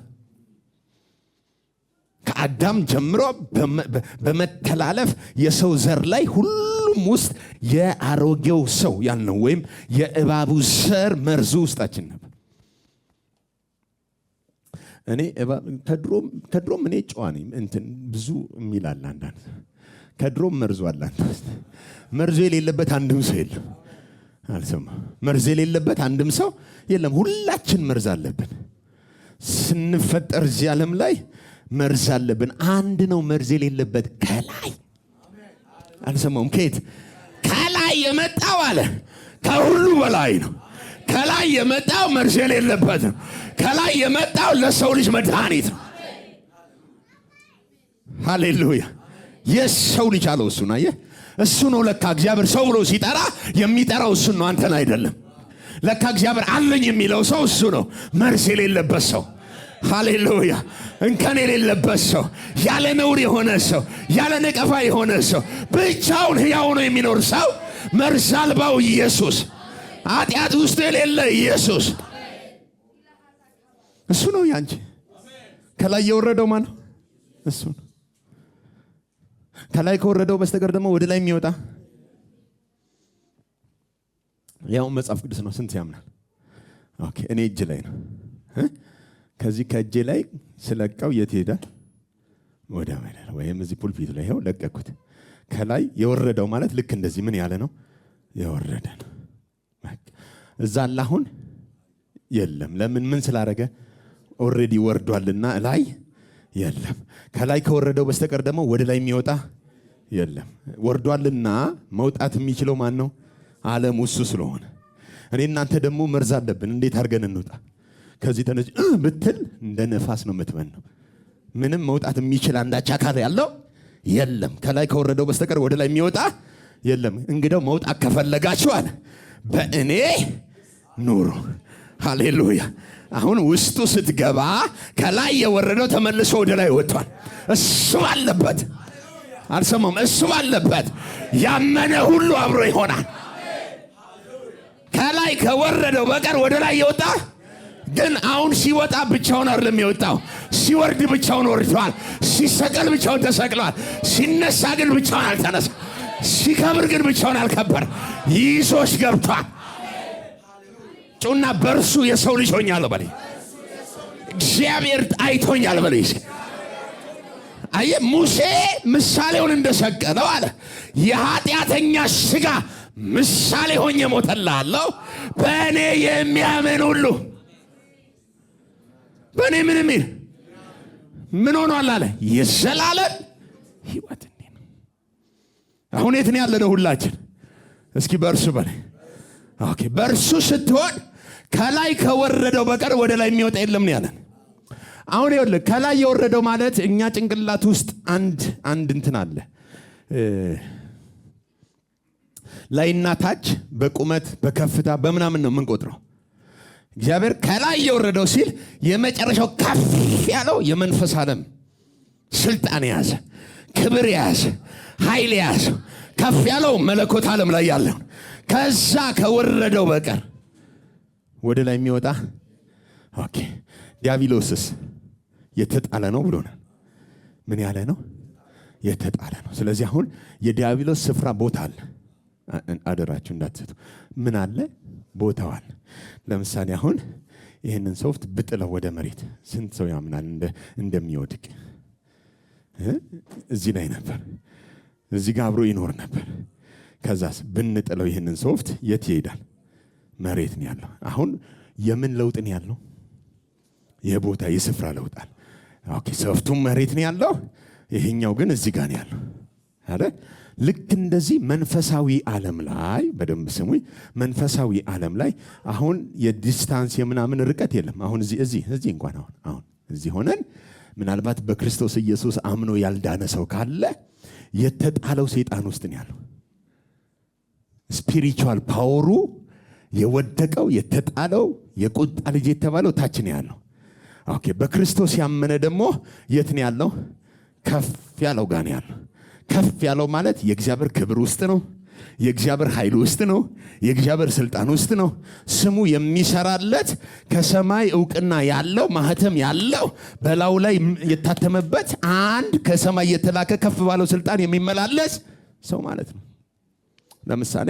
ከአዳም ጀምሮ በመተላለፍ የሰው ዘር ላይ ሁሉም ውስጥ የአሮጌው ሰው ያልነው ወይም የእባቡ ዘር መርዙ ውስጣችን ነበር። እኔ ከድሮም እኔ ጨዋ ነኝ። እንትን ብዙ የሚላል አንዳንድ ከድሮም መርዙ አለ። መርዙ የሌለበት አንድም ሰው የለም። አልሰማ መርዝ የሌለበት አንድም ሰው የለም። ሁላችን መርዝ አለብን። ስንፈጠር እዚህ ዓለም ላይ መርዝ አለብን። አንድ ነው መርዝ የሌለበት ከላይ። አልሰማውም? ከየት? ከላይ የመጣው አለ ከሁሉ በላይ ነው። ከላይ የመጣው መርዝ የሌለበት ነው። ከላይ የመጣው ለሰው ልጅ መድኃኒት ነው። ሃሌሉያ! የሰው ልጅ አለው እሱን። አየህ፣ እሱ ነው ለካ እግዚአብሔር ሰው ብሎ ሲጠራ የሚጠራው እሱን ነው፣ አንተን አይደለም። ለካ እግዚአብሔር አለኝ የሚለው ሰው እሱ ነው፣ መርዝ የሌለበት ሰው። ሃሌሉያ! እንከን የሌለበት ሰው፣ ያለ ነውር የሆነ ሰው፣ ያለ ነቀፋ የሆነ ሰው፣ ብቻውን ሕያው ነው የሚኖር ሰው፣ መርዝ አልባው ኢየሱስ፣ ኃጢአት ውስጥ የሌለ ኢየሱስ እሱ ነው ያንቺ። ከላይ የወረደው ማን ነው? እሱ ነው። ከላይ ከወረደው በስተቀር ደግሞ ወደ ላይ የሚወጣ ያው መጽሐፍ ቅዱስ ነው። ስንት ያምናል? ኦኬ፣ እኔ እጅ ላይ ነው። ከዚህ ከእጄ ላይ ስለቀው የት ይሄዳል? ወደ ማለት ወይም እዚህ ፑልፒት ላይ ይሄው ለቀኩት። ከላይ የወረደው ማለት ልክ እንደዚህ ምን ያለ ነው? የወረደ ነው። እዛ አሁን የለም። ለምን? ምን ስላረገ? ኦሬዲ ወርዷልና ላይ የለም። ከላይ ከወረደው በስተቀር ደግሞ ወደ ላይ የሚወጣ የለም። ወርዷልና መውጣት የሚችለው ማን ነው? ዓለም እሱ ስለሆነ እኔ እናንተ ደግሞ መርዝ አለብን። እንዴት አድርገን እንውጣ? ከዚህ ተነጅ ብትል እንደ ነፋስ ነው የምትመነው። ምንም መውጣት የሚችል አንዳች አካል ያለው የለም። ከላይ ከወረደው በስተቀር ወደ ላይ የሚወጣ የለም። እንግዲያው መውጣት ከፈለጋችሁ አለ በእኔ ኑሩ። ሃሌሉያ! አሁን ውስጡ ስትገባ ከላይ የወረደው ተመልሶ ወደ ላይ ወጥቷል። እሱ አለበት። አልሰማም? እሱ አለበት። ያመነ ሁሉ አብሮ ይሆናል። ከላይ ከወረደው በቀር ወደ ላይ የወጣ ግን አሁን ሲወጣ ብቻውን አይደለም የወጣው። ሲወርድ ብቻውን ወርዷል። ሲሰቀል ብቻውን ተሰቅሏል። ሲነሳ ግን ብቻውን አልተነሳ። ሲከብር ግን ብቻውን አልከበር። ይዞሽ ገብቷል። ጩና በርሱ የሰው ልጅ ሆኛለሁ በለኝ። እግዚአብሔር አይቶኛል በለኝ። አየ ሙሴ ምሳሌውን እንደሰቀለው አለ የኃጢአተኛ ሥጋ ምሳሌ ሆኜ ሞተላለሁ። በእኔ የሚያምን ሁሉ በእኔ ምን የሚል ምን ሆኗል አለ? የዘላለም ሕይወት። እንዲህ ነው። አሁን የት ነው ያለነው ሁላችን? እስኪ በእርሱ በል። ኦኬ፣ በእርሱ ስትሆን ከላይ ከወረደው በቀር ወደ ላይ የሚወጣ የለም ነው ያለን። አሁን ይኸውልህ ከላይ የወረደው ማለት እኛ ጭንቅላት ውስጥ አንድ እንትን አለ፣ ላይና ታች በቁመት በከፍታ በምናምን ነው የምንቆጥረው። እግዚአብሔር ከላይ የወረደው ሲል የመጨረሻው ከፍ ያለው የመንፈስ ዓለም ስልጣን የያዘ ክብር የያዘ ኃይል የያዘ ከፍ ያለው መለኮት ዓለም ላይ ያለው ከዛ ከወረደው በቀር ወደ ላይ የሚወጣ ኦኬ። ዲያብሎስስ የተጣለ ነው ብሎናል። ምን ያለ ነው? የተጣለ ነው። ስለዚህ አሁን የዲያብሎስ ስፍራ ቦታ አለ። አደራችሁ እንዳትስቱ። ምን አለ? ቦታው አለ። ለምሳሌ አሁን ይህንን ሶፍት ብጥለው ወደ መሬት ስንት ሰው ያምናል እንደሚወድቅ? እዚህ ላይ ነበር፣ እዚህ ጋር አብሮ ይኖር ነበር። ከዛስ ብንጥለው ይህንን ሶፍት የት ይሄዳል? መሬት ነው ያለው። አሁን የምን ለውጥ ነው ያለው? የቦታ የስፍራ ለውጥ አለ። ኦኬ፣ ሶፍቱም መሬት ነው ያለው፣ ይሄኛው ግን እዚህ ጋር ነው ያለው አይደል? ልክ እንደዚህ መንፈሳዊ ዓለም ላይ በደንብ ስሙኝ። መንፈሳዊ ዓለም ላይ አሁን የዲስታንስ የምናምን ርቀት የለም። አሁን እዚህ እንኳን አሁን እዚህ ሆነን ምናልባት በክርስቶስ ኢየሱስ አምኖ ያልዳነ ሰው ካለ የተጣለው ሰይጣን ውስጥ ነው ያለው። ስፒሪቹዋል ፓወሩ የወደቀው የተጣለው የቁጣ ልጅ የተባለው ታች ነው ያለው። ኦኬ፣ በክርስቶስ ያመነ ደግሞ የት ነው ያለው? ከፍ ያለው ጋር ነው ያለው። ከፍ ያለው ማለት የእግዚአብሔር ክብር ውስጥ ነው። የእግዚአብሔር ኃይል ውስጥ ነው። የእግዚአብሔር ስልጣን ውስጥ ነው። ስሙ የሚሰራለት ከሰማይ ዕውቅና ያለው ማህተም ያለው በላዩ ላይ የታተመበት አንድ ከሰማይ የተላከ ከፍ ባለው ስልጣን የሚመላለስ ሰው ማለት ነው። ለምሳሌ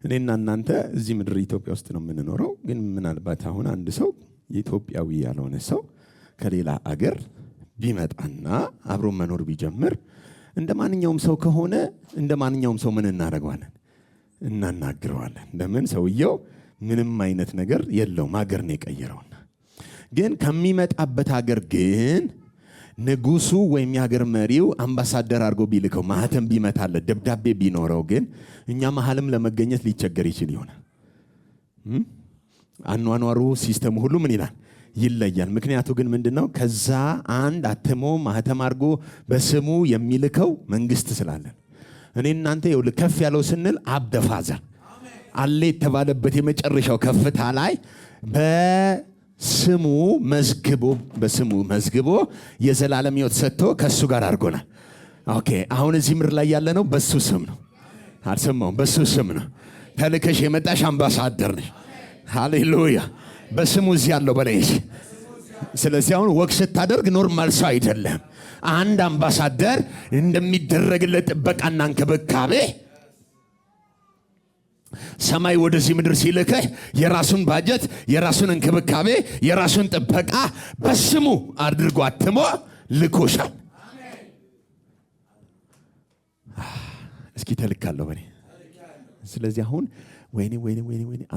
እኔና እናንተ እዚህ ምድር ኢትዮጵያ ውስጥ ነው የምንኖረው። ግን ምናልባት አሁን አንድ ሰው ኢትዮጵያዊ ያልሆነ ሰው ከሌላ አገር ቢመጣና አብሮ መኖር ቢጀምር እንደ ማንኛውም ሰው ከሆነ እንደ ማንኛውም ሰው ምን እናደርገዋለን? እናናግረዋለን። ለምን? ሰውየው ምንም አይነት ነገር የለውም፣ ሀገር ነው የቀየረውና። ግን ከሚመጣበት ሀገር ግን ንጉሱ ወይም የሀገር መሪው አምባሳደር አድርጎ ቢልከው ማህተም ቢመታለት ደብዳቤ ቢኖረው ግን እኛ መሀልም ለመገኘት ሊቸገር ይችል ይሆናል። አኗኗሩ ሲስተሙ ሁሉ ምን ይላል? ይለያል። ምክንያቱ ግን ምንድነው? ከዛ አንድ አተሞ ማህተም አድርጎ በስሙ የሚልከው መንግስት ስላለን። እኔ እናንተ ይኸውልህ ከፍ ያለው ስንል አብደፋዛ አለ የተባለበት የመጨረሻው ከፍታ ላይ በስሙ መዝግቦ የዘላለም ሕይወት ሰጥቶ ከሱ ጋር አድርጎናል። ኦኬ፣ አሁን እዚህ ምድር ላይ ያለ ነው በሱ ስም ነው። አልሰማውም? በሱ ስም ነው ተልከሽ የመጣሽ አምባሳደር ነሽ። ሃሌሉያ! በስሙ እዚህ ያለው በለሽ። ስለዚህ አሁን ወግ ስታደርግ ኖርማል ሰው አይደለም። አንድ አምባሳደር እንደሚደረግለት ጥበቃና እንክብካቤ ሰማይ ወደዚህ ምድር ሲልከህ የራሱን ባጀት፣ የራሱን እንክብካቤ፣ የራሱን ጥበቃ በስሙ አድርጎ አትሞ ልኮሻል። እስኪ ተልካለሁ በኔ። ስለዚህ አሁን ወይኔ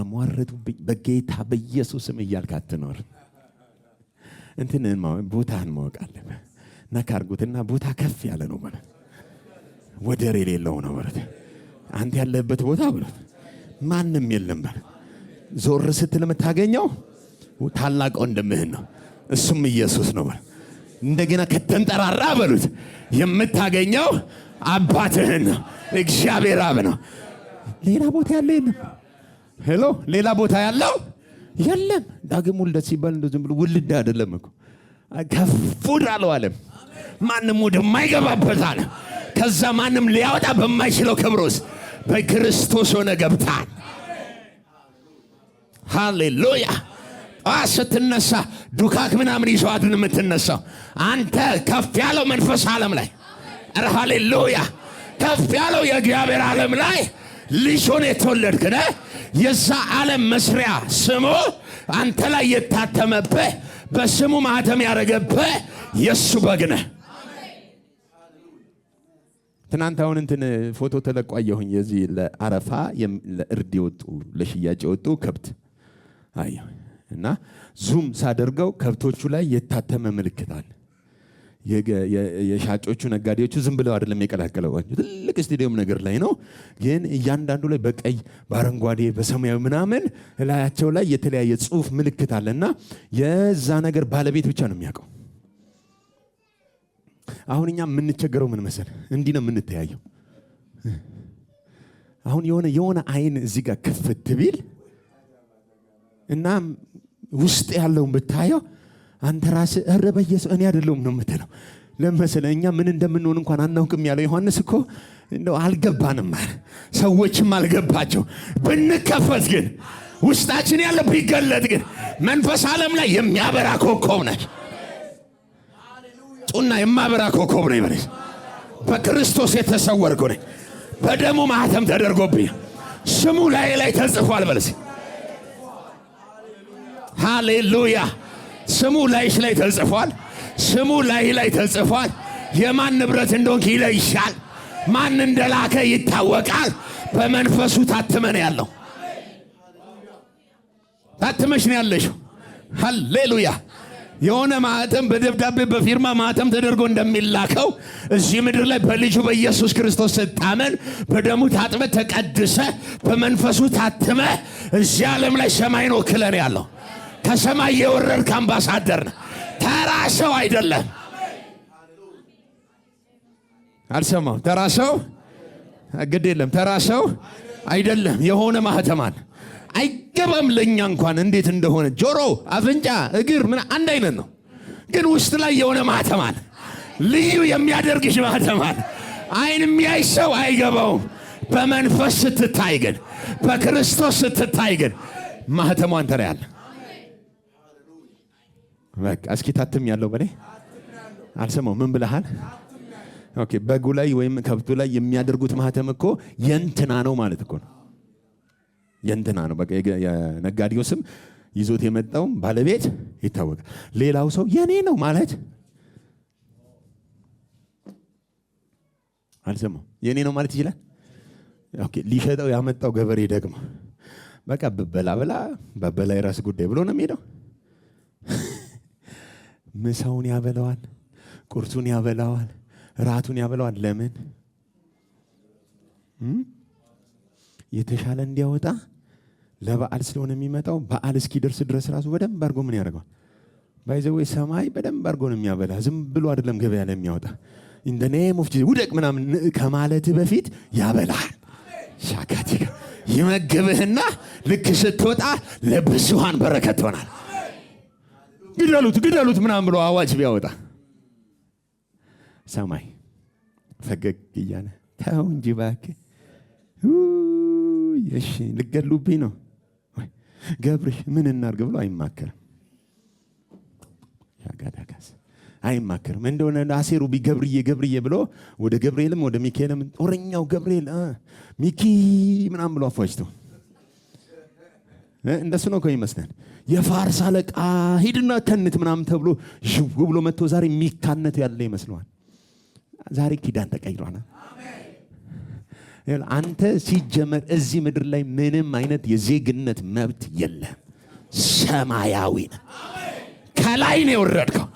አሟረቱብኝ በጌታ በኢየሱስም እያልክ አትኖር። ቦታህን ማወቅ አለብህ። ነካርጉትና ቦታ ከፍ ያለ ነው ማለት ወደር የሌለው ነው ማለት አንተ ያለህበት ቦታ ማለት ማንም የለም ማለት ዞር ስትል የምታገኘው ታላቅ ወንድምህን ነው። እሱም ኢየሱስ ነው ማለት እንደገና ከተንጠራራ በሉት የምታገኘው አባትህን ነው፣ እግዚአብሔር አብ ነው። ሌላ ቦታ ያለ የለም። ሄሎ፣ ሌላ ቦታ ያለው የለም። ዳግም ውልደት ሲባል እንደው ዝም ብሎ ውልድ አይደለም እኮ ከፍ ወዳለው ዓለም ማንም ወደማይገባበት ዓለም ከዛ ማንም ሊያወጣ በማይችለው ክብር ውስጥ በክርስቶስ ሆነ ገብታል። ሃሌሉያ! ስትነሳ ዱካክ ምናምን ይሸዋትን የምትነሳው አንተ ከፍ ያለው መንፈስ ዓለም ላይ ሃሌሉያ! ከፍ ያለው የእግዚአብሔር ዓለም ላይ ልጅ ሆነ የተወለድክ ነህ። የዛ ዓለም መስሪያ ስሙ አንተ ላይ የታተመብህ በስሙ ማህተም ያደረገብህ የእሱ በግ ነህ። ትናንት አሁን ፎቶ ተለቋየሁኝ። የዚህ ለአረፋ ለእርድ የወጡ ለሽያጭ የወጡ ከብት አየሁ። እና ዙም ሳደርገው ከብቶቹ ላይ የታተመ ምልክት አለ። የሻጮቹ ነጋዴዎቹ ዝም ብለው አይደለም የቀላቀለው፣ ትልቅ ስቴዲየም ነገር ላይ ነው። ግን እያንዳንዱ ላይ በቀይ በአረንጓዴ በሰማያዊ ምናምን ላያቸው ላይ የተለያየ ጽሑፍ ምልክት አለና የዛ ነገር ባለቤት ብቻ ነው የሚያውቀው። አሁን እኛ የምንቸገረው ምን መሰል፣ እንዲህ ነው የምንተያየው። አሁን የሆነ አይን እዚህ ጋር ክፍት ቢል እና ውስጥ ያለውን ብታየው አንተ ራስህ ኧረ በኢየሱስ እኔ አይደለሁም ነው የምትለው። ለምሳሌ እኛ ምን እንደምንሆን እንኳን አናውቅም ያለው ዮሐንስ እኮ እንደው አልገባንም ማለት ሰዎችም አልገባቸው። ብንከፈት ግን ውስጣችን ያለ ቢገለጥ ግን መንፈስ ዓለም ላይ የሚያበራ ኮከብ ነች። ጡና የማበራ ኮከብ ነው ይበለስ። በክርስቶስ የተሰወርኩ ነኝ፣ በደሙ ማህተም ተደርጎብኝ ስሙ ላይ ተጽፏል በለስ። ሃሌሉያ። ስሙ ላይሽ ላይ ተጽፏል። ስሙ ላይ ተጽፏል። የማን ንብረት እንደሆንክ ይለይሻል። ማን እንደላከ ይታወቃል። በመንፈሱ ታትመን ያለው ታትመሽ ነው ያለሽው። ሃሌሉያ። የሆነ ማህተም በደብዳቤ በፊርማ ማህተም ተደርጎ እንደሚላከው እዚህ ምድር ላይ በልጁ በኢየሱስ ክርስቶስ ስታመን በደሙ ታጥበ ተቀድሰ በመንፈሱ ታትመ እዚህ ዓለም ላይ ሰማይን ወክለን ያለው ከሰማይ የወረድክ አምባሳደር ነህ። ተራ ሰው አይደለም። አልሰማው። ተራ ሰው ግድ የለም። ተራ ሰው አይደለም። የሆነ ማህተማን አይገባም። ለኛ እንኳን እንዴት እንደሆነ ጆሮ፣ አፍንጫ፣ እግር ምን አንድ አይነት ነው። ግን ውስጥ ላይ የሆነ ማህተማን ልዩ የሚያደርግሽ ማህተማን አይን የሚያይ ሰው አይገባውም። በመንፈስ ስትታይ ግን በክርስቶስ ስትታይ ግን ማህተሟን ተራያለ። በቃ እስኪ ታትም ያለው በኔ አልሰማው። ምን ብለሃል? ኦኬ። በጉ ላይ ወይም ከብቱ ላይ የሚያደርጉት ማህተም እኮ የእንትና ነው ማለት እኮ ነው። የእንትና ነው። በቃ የነጋዴው ስም ይዞት የመጣው ባለቤት ይታወቃል። ሌላው ሰው የኔ ነው ማለት አልሰማው። የኔ ነው ማለት ይችላል። ኦኬ። ሊሸጠው ያመጣው ገበሬ ደግሞ በቃ በበላ የራስ ጉዳይ ብሎ ነው የሚሄደው። ምሳውን ያበላዋል፣ ቁርሱን ያበላዋል፣ ራቱን ያበላዋል። ለምን? የተሻለ እንዲያወጣ ለበዓል ስለሆነ የሚመጣው። በዓል እስኪደርስ ድረስ ራሱ በደንብ አድርጎ ምን ያደርገዋል? ባይዘው ሰማይ በደንብ አድርጎ ነው የሚያበላ። ዝም ብሎ አይደለም ገበያ ላይ የሚያወጣ። ኢን ዘ ኔም ኦፍ ጂሰስ ውደቅ ምናምን ከማለት በፊት ያበላል። ሻካቲ ይመግብህና ልክ ስትወጣ ለብዙሃን በረከት ትሆናል። ግደሉት ምናምን ብሎ አዋጅ ቢያወጣ ሰማይ ፈገግ እያለ ተው እንጂ እባክህ፣ እሺ ልገሉብኝ ነው ገብርሽ ምን እናርግ ብሎ አይማከርም። ያጋዳጋስ አይማከርም። እንደሆነ አሴሩ ገብርዬ ብሎ ወደ ገብርኤልም ወደ ሚካኤልም ጦረኛው ገብርኤል ሚኪ ምናምን ብሎ አፏጭተው እንደሱ ነው እኮ ይመስላል። የፋርስ አለቃ ሂድና ተንት ምናምን ተብሎ ዥው ብሎ መጥቶ ዛሬ የሚካነት ያለ ይመስለዋል። ዛሬ ኪዳን ተቀይሯል። አንተ ሲጀመር እዚህ ምድር ላይ ምንም አይነት የዜግነት መብት የለም። ሰማያዊ ነው። ከላይ ነው የወረድከው።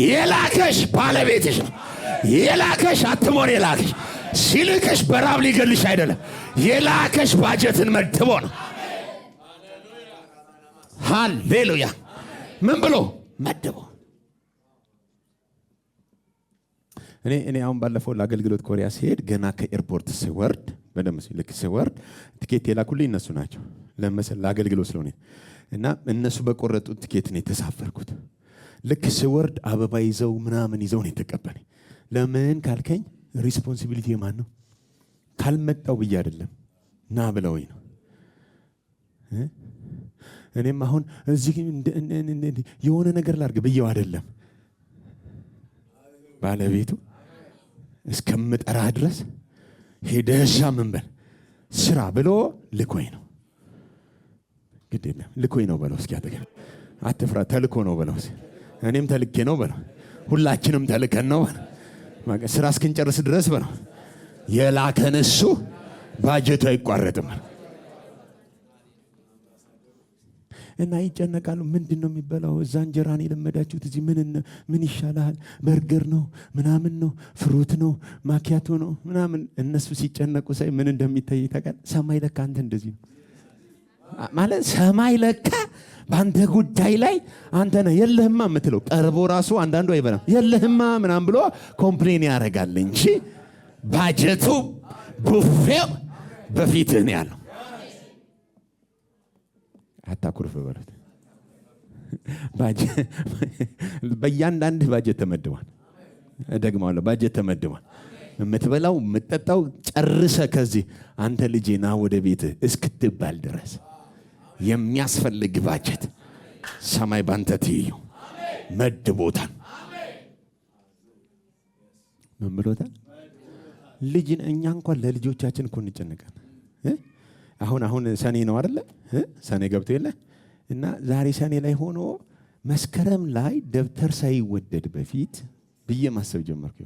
የላከሽ ባለቤትሽ ነው። የላከሽ አትሞን የላከሽ ሲልክሽ በራብ ሊገልሽ አይደለም። የላከሽ ባጀትን መድቦ ነው። ሃሌሉያ። ምን ብሎ መድቦ። እኔ አሁን ባለፈው ለአገልግሎት ኮሪያ ሲሄድ ገና ከኤርፖርት ስወርድ በደም ልክ ስወርድ ቲኬት የላኩልኝ እነሱ ናቸው። ለምሳሌ ለአገልግሎት ስለሆነ እና እነሱ በቆረጡት ቲኬት ነው የተሳፈርኩት። ልክ ስወርድ አበባ ይዘው ምናምን ይዘው ነው የተቀበለኝ። ለምን ካልከኝ ሪስፖንሲቢሊቲ የማን ነው? ካልመጣው ብዬ አይደለም ና ብለውኝ ነው። እኔም አሁን እዚህ የሆነ ነገር ላድርግ ብዬው አይደለም። ባለቤቱ እስከምጠራ ድረስ ሄደሻ ምን በል ስራ ብሎ ልኮኝ ነው። ግድ የለም ልኮኝ ነው በለው። እስኪ አትፍራ፣ ተልኮ ነው በለው። እኔም ተልኬ ነው በለው። ሁላችንም ተልከን ነው በለው። ስራ እስክንጨርስ ድረስ በለው። የላከን እሱ ባጀቱ አይቋረጥም። እና ይጨነቃሉ። ምንድን ነው የሚበላው? እዛ እንጀራን የለመዳችሁት እዚህ ምን ይሻላል? በርገር ነው ምናምን ነው ፍሩት ነው ማኪያቶ ነው ምናምን። እነሱ ሲጨነቁ ሳይ ምን እንደሚታይ ታውቃለህ? ሰማይ ለካ አንተ እንደዚህ ነው ማለት ሰማይ ለካ በአንተ ጉዳይ ላይ አንተ ነህ የለህማ የምትለው። ቀርቦ ራሱ አንዳንዱ አይበላም የለህማ ምናምን ብሎ ኮምፕሌን ያደርጋል እንጂ ባጀቱ ቡፌው በፊትህ ነው ያለው። አታኩርፍ በረት በእያንዳንድ ባጀት ተመድቧል። ደግማለሁ፣ ባጀት ተመድቧል። የምትበላው የምትጠጣው ጨርሰ ከዚህ አንተ ልጄ ና ወደ ቤትህ እስክትባል ድረስ የሚያስፈልግ ባጀት ሰማይ ባንተ ትይዩ መድቦታል። ምን ብሎታል? ልጅን እኛ እንኳን ለልጆቻችን እኮ እንጨነቃለን። አሁን ሰኔ ነው አይደለ? ሰኔ ገብቶ የለ እና ዛሬ ሰኔ ላይ ሆኖ መስከረም ላይ ደብተር ሳይወደድ በፊት ብዬ ማሰብ ጀመርኩ።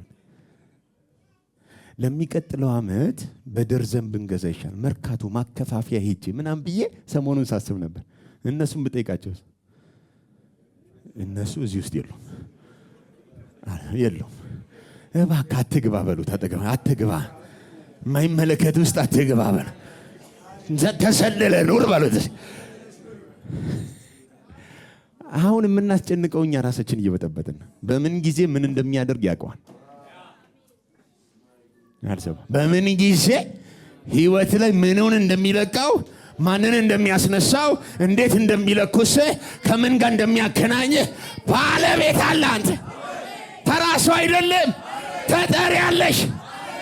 ለሚቀጥለው ዓመት በደርዘን ብንገዛ ይሻል መርካቶ ማከፋፊያ ሄጄ ምናምን ብዬ ሰሞኑን ሳስብ ነበር። እነሱም ብጠይቃቸው እነሱ እዚህ ውስጥ የሉም። እባክህ አትግባ በሉት። አትግባ፣ የማይመለከት ውስጥ አትግባ በሉ። ተሰልለ ኑር በሉት። አሁን የምናስጨንቀው እኛ ራሳችን እየበጠበጥን በምን ጊዜ ምን እንደሚያደርግ ያውቀዋል። በምን ጊዜ ህይወት ላይ ምንን እንደሚለቀው ማንን እንደሚያስነሳው እንዴት እንደሚለኩስ ከምን ጋር እንደሚያገናኝ ባለቤት አለ። አንተ ተራሱ አይደለም፣ ተጠሪ ያለሽ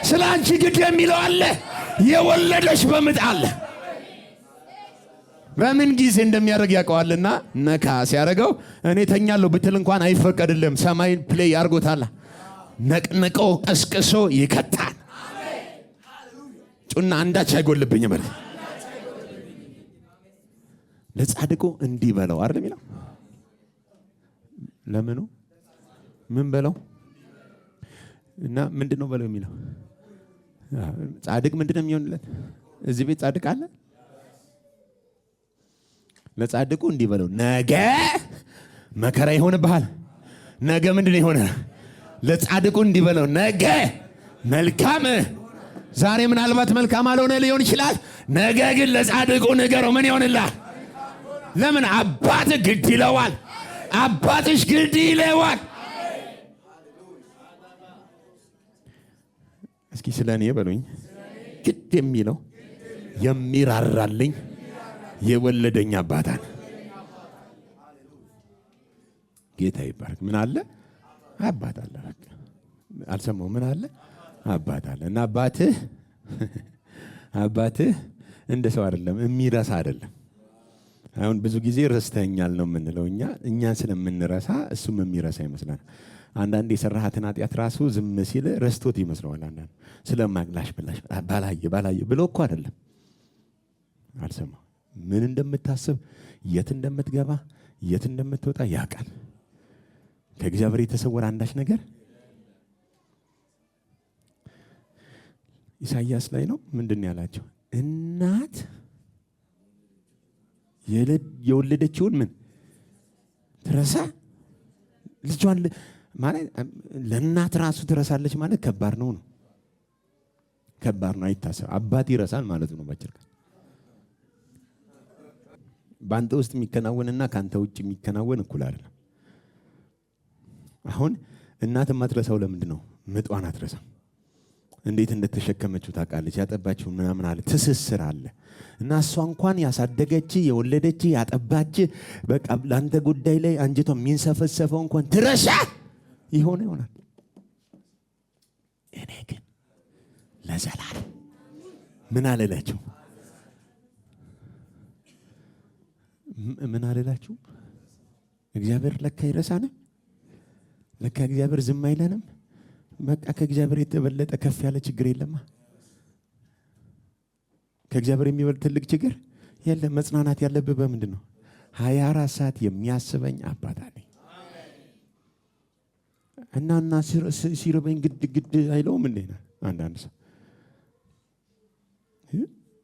ስለ አንቺ ግድ የሚለው አለ። የወለደሽ በምጥ አለ። በምን ጊዜ እንደሚያደርግ ያውቀዋልና ነካ ሲያደርገው እኔ ተኛለሁ ብትል እንኳን አይፈቀድልም። ሰማይ ፕሌይ ያርጎታል። ነቅንቆ ቀስቅሶ ይከታል። ጩና አንዳች አይጎልብኝ ማለት ለጻድቁ እንዲህ በለው አይደል የሚለው። ለምኑ ምን በለው እና ምንድነው በለው የሚለው? ጻድቅ ምንድነው የሚሆንለት? እዚህ ቤት ጻድቅ አለ? ለጻድቁ እንዲህ በለው ነገ መከራ ይሆንብሃል። ነገ ምንድነው ይሆነ? ለጻድቁ እንዲህ በለው ነገ መልካም። ዛሬ ምናልባት መልካም አልሆነ ሊሆን ይችላል። ነገ ግን ለጻድቁ ንገረው ምን ይሆንልሃል? ለምን? አባት ግድ ይለዋል። አባትሽ ግድ ይለዋል። እስኪ ስለኔ በሉኝ። ግድ የሚለው የሚራራልኝ የወለደኝ አባታን ጌታ ይባርክ። ምን አለ? አባት አለ። አልሰማው? ምን አለ? አባት አለ። እና አባትህ እንደ ሰው አይደለም፣ የሚረሳ አይደለም። አሁን ብዙ ጊዜ ረስተኛል ነው የምንለው እኛ ስለምንረሳ እሱም የሚረሳ ይመስላል። አንዳንድ የሰራሃትን ኃጢአት ራሱ ዝም ሲል ረስቶት ይመስለዋል። አንዳንድ ስለማግላሽ ብላሽ ባላየ ብሎ እኮ አይደለም። አልሰማው? ምን እንደምታስብ የት እንደምትገባ የት እንደምትወጣ ያውቃል። ከእግዚአብሔር የተሰወረ አንዳች ነገር ኢሳይያስ ላይ ነው። ምንድን ያላቸው? እናት የወለደችውን ምን ትረሳ? ልጇን ማለት ለእናት ራሱ ትረሳለች ማለት ከባድ ነው። ከባድ ነው። አይታሰብ። አባት ይረሳል ማለት ነው። ባጭር በአንተ ውስጥ የሚከናወንና ከአንተ ውጭ የሚከናወን እኩል አይደለም። አሁን እናት የማትረሳው ለምንድን ነው? ምጧን አትረሳም። እንዴት እንደተሸከመችው ታውቃለች። ያጠባችው ምናምን አለ፣ ትስስር አለ። እና እሷ እንኳን ያሳደገች የወለደች ያጠባች በቃ ለአንተ ጉዳይ ላይ አንጀቷ የሚንሰፈሰፈው እንኳን ትረሳ ይሆናል። እኔ ግን ለዘላለም ምን አልላችሁ ምን አልላችሁ። እግዚአብሔር ለካ ይረሳንም። ለካ እግዚአብሔር ዝም አይለንም። በቃ ከእግዚአብሔር የተበለጠ ከፍ ያለ ችግር የለማ። ከእግዚአብሔር የሚበልጥ ትልቅ ችግር የለም። መጽናናት ያለብህ በምንድን ነው? 24 ሰዓት የሚያስበኝ አባት አለኝ። እና ሲርበኝ ግድ አይለውም እንዴ? አንዳንድ ሰው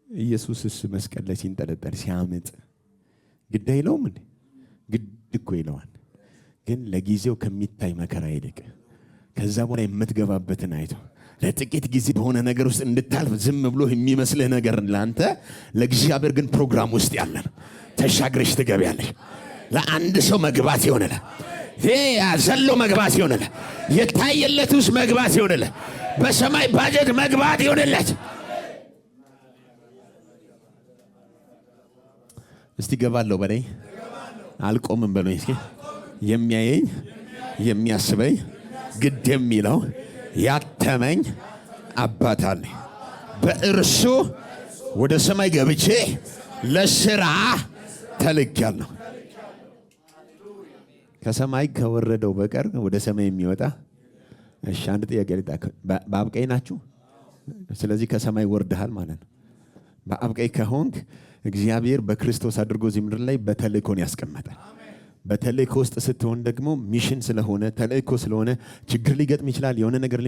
ኢየሱስስ መስቀል ላይ ሲንጠለጠል ሲያምጥ ግድ አይለውም እንዴ? ግድ እኮ ይለዋል። ግን ለጊዜው ከሚታይ መከራ ይልቅ ከዛ በኋላ የምትገባበትን አይቶ ለጥቂት ጊዜ በሆነ ነገር ውስጥ እንድታልፍ ዝም ብሎ የሚመስልህ ነገር ለአንተ ለእግዚአብሔር ግን ፕሮግራም ውስጥ ያለ ነው። ተሻግረሽ ትገቢያለሽ። ለአንድ ሰው መግባት ይሆንልህ። ዘሎ መግባት ይሆንልህ። የታየለት ውስጥ መግባት ይሆንልህ። በሰማይ ባጀት መግባት ይሆንለት። እስቲ ገባለሁ በለኝ። አልቆምም በለኝ። እስኪ የሚያየኝ የሚያስበኝ ግድ የሚለው ያተመኝ አባት አለኝ። በእርሱ ወደ ሰማይ ገብቼ ለስራ ተልኬያለሁ። ከሰማይ ከወረደው በቀር ወደ ሰማይ የሚወጣ እሺ፣ አንድ ጥያቄ ልጠይቅ። በአብ ቀኝ ናችሁ? ስለዚህ ከሰማይ ወርደሃል ማለት ነው። በአብ ቀኝ ከሆንክ እግዚአብሔር በክርስቶስ አድርጎ እዚህ ምድር ላይ በተልእኮን ያስቀመጣል። በተልእኮ ውስጥ ስትሆን ደግሞ ሚሽን ስለሆነ ተልእኮ ስለሆነ ችግር ሊገጥም ይችላል። የሆነ ነገር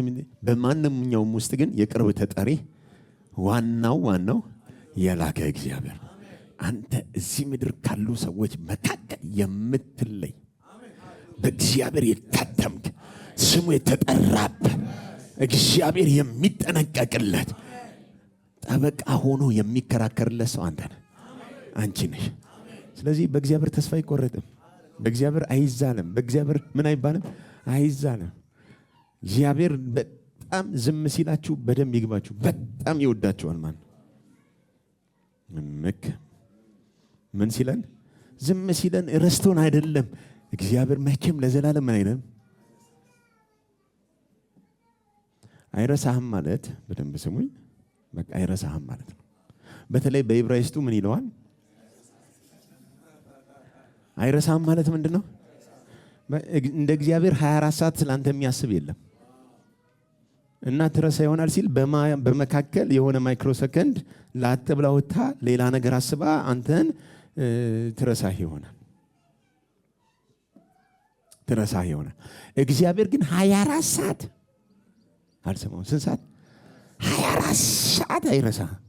በማንኛውም ውስጥ ግን የቅርብ ተጠሪ ዋናው የላከ እግዚአብሔር። አንተ እዚህ ምድር ካሉ ሰዎች መካከል የምትለይ በእግዚአብሔር የታተምክ ስሙ የተጠራበት እግዚአብሔር የሚጠነቀቅለት ጠበቃ ሆኖ የሚከራከርለት ሰው አንተ ነህ፣ አንቺ ነሽ። ስለዚህ በእግዚአብሔር ተስፋ አይቆረጥም። በእግዚአብሔር አይዛለም። በእግዚአብሔር ምን አይባልም? አይዛለም። እግዚአብሔር በጣም ዝም ሲላችሁ በደንብ ይግባችሁ። በጣም ይወዳችኋል ማለት ምን ሲለን ዝም ሲለን ረስቶን አይደለም። እግዚአብሔር መቼም ለዘላለም ምን አይልም፣ አይረሳህም ማለት በደንብ ስሙኝ። በቃ አይረሳህም ማለት ነው። በተለይ በዕብራይስጡ ምን ይለዋል? አይረሳህም ማለት ምንድነው? እንደ እግዚአብሔር 24 ሰዓት ስላንተ የሚያስብ የለም። እና ትረሳ ይሆናል ሲል በመካከል የሆነ ማይክሮ ሰከንድ ላተብላውታ ሌላ ነገር አስባ አንተን ትረሳህ ይሆናል። እግዚአብሔር ግን 24 ሰዓት አልሰማው። ስንት ሰዓት? 24 ሰዓት አይረሳህም።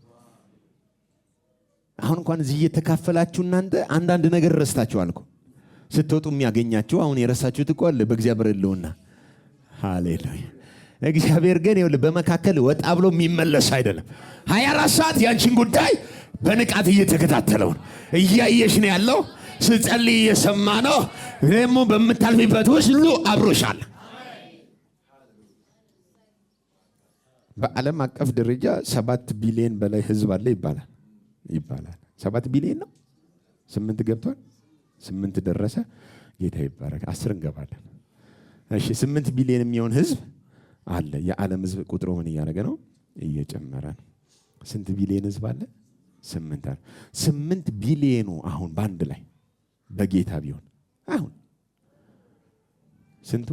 አሁን እንኳን እዚህ እየተካፈላችሁ እናንተ አንዳንድ ነገር ረስታችኋል እኮ ስትወጡ የሚያገኛችሁ። አሁን የረሳችሁት እኮ አለ በእግዚአብሔር ሕልውና። ሃሌሉያ። እግዚአብሔር ግን ይኸውልህ በመካከል ወጣ ብሎ የሚመለስ አይደለም። 24 ሰዓት ያንቺን ጉዳይ በንቃት እየተከታተለው ነው። እያየሽ ነው ያለው። ስትጸልይ እየሰማ ነው። ደግሞ በምታልፊበት ውስጥ ሁሉ አብሮሻል። በዓለም አቀፍ ደረጃ 7 ቢሊዮን በላይ ህዝብ አለ ይባላል። 7 ቢሊዮን ነው። 8 ገብቷል። 8 ደረሰ። ጌታ ይባረክ። 10 እንገባለን። እሺ 8 ቢሊዮን የሚሆን ህዝብ አለ። የዓለም ህዝብ ቁጥሩ ምን እያደረገ ነው? እየጨመረ ነው። ስንት ቢሊዮን ህዝብ አለ? 8 አለ። 8 ቢሊዮኑ አሁን በአንድ ላይ በጌታ ቢሆን አሁን ስንቱ?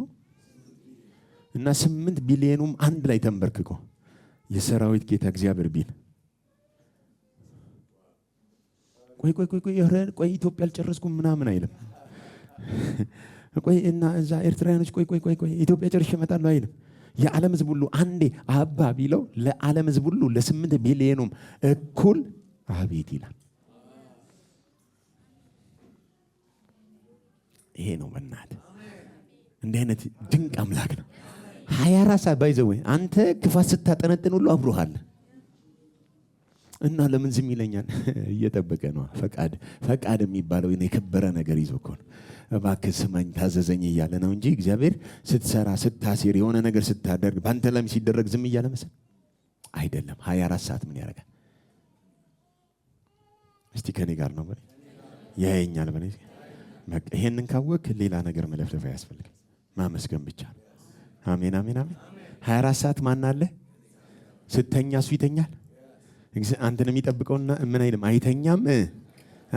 እና 8 ቢሊዮኑም አንድ ላይ ተንበርክኮ የሰራዊት ጌታ እግዚአብሔር ቢል ቆይ ኢትዮጵያ አልጨረስኩም ምናምን አይልም። ቆይ እና እዛ ኤርትራውያኖች ቆይ ኢትዮጵያ ጨርሼ እመጣለሁ አይልም። የዓለም ህዝብ ሁሉ አንዴ አባ ቢለው ለዓለም ህዝብ ሁሉ ለ8 ቢሊዮኑም እኩል አቤት ይላል። ይሄ ነው በእናትህ እንዲህ አይነት ድንቅ አምላክ ነው። 24 ሰዓት ባይዘው አንተ ክፋት ስታጠነጥን ሁሉ አብሮሃል። እና ለምን ዝም ይለኛል? እየጠበቀ ነው። ፈቃድ የሚባለው የከበረ ነገር ይዞ እኮ ነው። እባክህ ስማኝ ታዘዘኝ እያለ ነው እንጂ እግዚአብሔር ስትሰራ ስታሲር የሆነ ነገር ስታደርግ በአንተ ላይም ሲደረግ ዝም እያለ መሰል አይደለም። 24 ሰዓት ምን ያደርጋል? እስቲ ከኔ ጋር ነው በል ያየኛል በል። በቃ ይሄንን ካወቅ ሌላ ነገር መለፍለፍ አያስፈልግም። ማመስገን ብቻ ነው። አሜን አሜን አሜን። 24 ሰዓት ማን አለ? ስተኛ እሱ ይተኛል። አንተን የሚጠብቀውና ምን አይልም፣ አይተኛም፣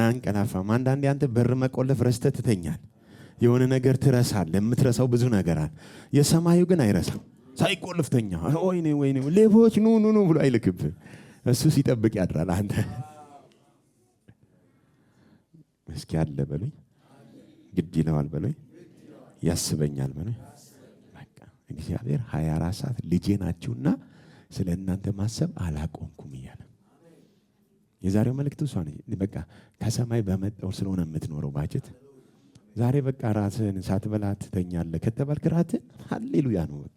አንቀላፋም። አንዳንዴ አንተ በር መቆለፍ ረስተህ ትተኛል። የሆነ ነገር ትረሳለህ። የምትረሳው ብዙ ነገር አለ። የሰማዩ ግን አይረሳም። ሳይቆልፍ ተኛ። ወይኔ ሌቦች ኑ ብሎ አይልክብህ። እሱ ሲጠብቅ ያድራል። አንተ እስኪ አለ በሉኝ፣ ግድ ይለዋል በሉኝ፣ ያስበኛል በሉኝ። በቃ እግዚአብሔር 24 ሰዓት ልጄ ናችሁና ስለ እናንተ ማሰብ አላቆምኩም እያለ የዛሬው መልእክት እሷ ነች። በቃ ከሰማይ በመጣው ስለሆነ የምትኖረው ባጀት ዛሬ በቃ ራስህን ሳትበላ ትተኛለህ ከተባልክ ራትህን ሃሌሉያ ነው። በቃ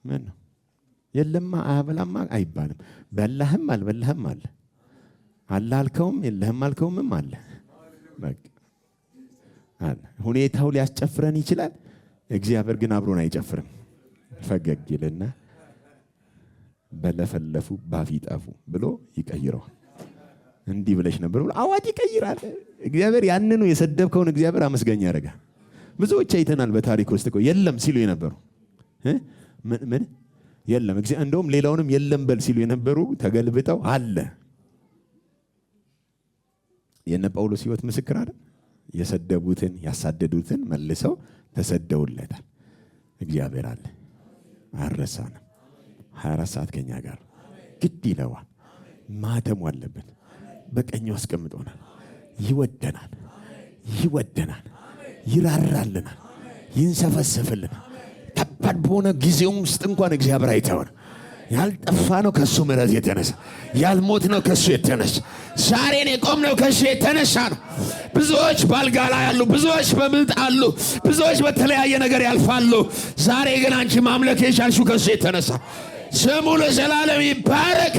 ምን ነው የለማ አያበላማ አይባልም። በላህም አልበላህም አለ አላልከውም የለህም አልከውምም አለ። በቃ አለ። ሁኔታው ሊያስጨፍረን ይችላል። እግዚአብሔር ግን አብሮን አይጨፍርም። ፈገግ ይልና በለፈለፉ ባፍ ይጠፉ ብሎ ይቀይረዋል። እንዲህ ብለሽ ነበር ብሎ አዋጅ ይቀይራል። እግዚአብሔር ያንኑ የሰደብከውን እግዚአብሔር አመስገኝ ያደርጋል። ብዙዎች አይተናል በታሪክ ውስጥ እኮ የለም ሲሉ የነበሩ ምን የለም እንደውም ሌላውንም የለም በል ሲሉ የነበሩ ተገልብጠው አለ። የነ ጳውሎስ ሕይወት ምስክር አይደል? የሰደቡትን ያሳደዱትን መልሰው ተሰደውለታል። እግዚአብሔር አለ፣ አረሳንም። 24 ሰዓት ከኛ ጋር ግድ ይለዋል። ማተሙ አለብን። በቀኙ አስቀምጦናል። ይወደናል፣ ይራራልናል፣ ይንሰፈሰፍልናል። ከባድ በሆነ ጊዜው ውስጥ እንኳን እግዚአብሔር አይተውን። ያልጠፋ ነው ከሱ ምሕረት የተነሳ፣ ያልሞት ነው ከሱ የተነሳ፣ ዛሬን የቆም ነው ከሱ የተነሳ ነው። ብዙዎች ባልጋ ላይ አሉ፣ ብዙዎች በምጥ አሉ፣ ብዙዎች በተለያየ ነገር ያልፋሉ። ዛሬ ግን አንቺ ማምለክ የቻልሽው ከሱ የተነሳ። ስሙ ለዘላለም ይባረክ።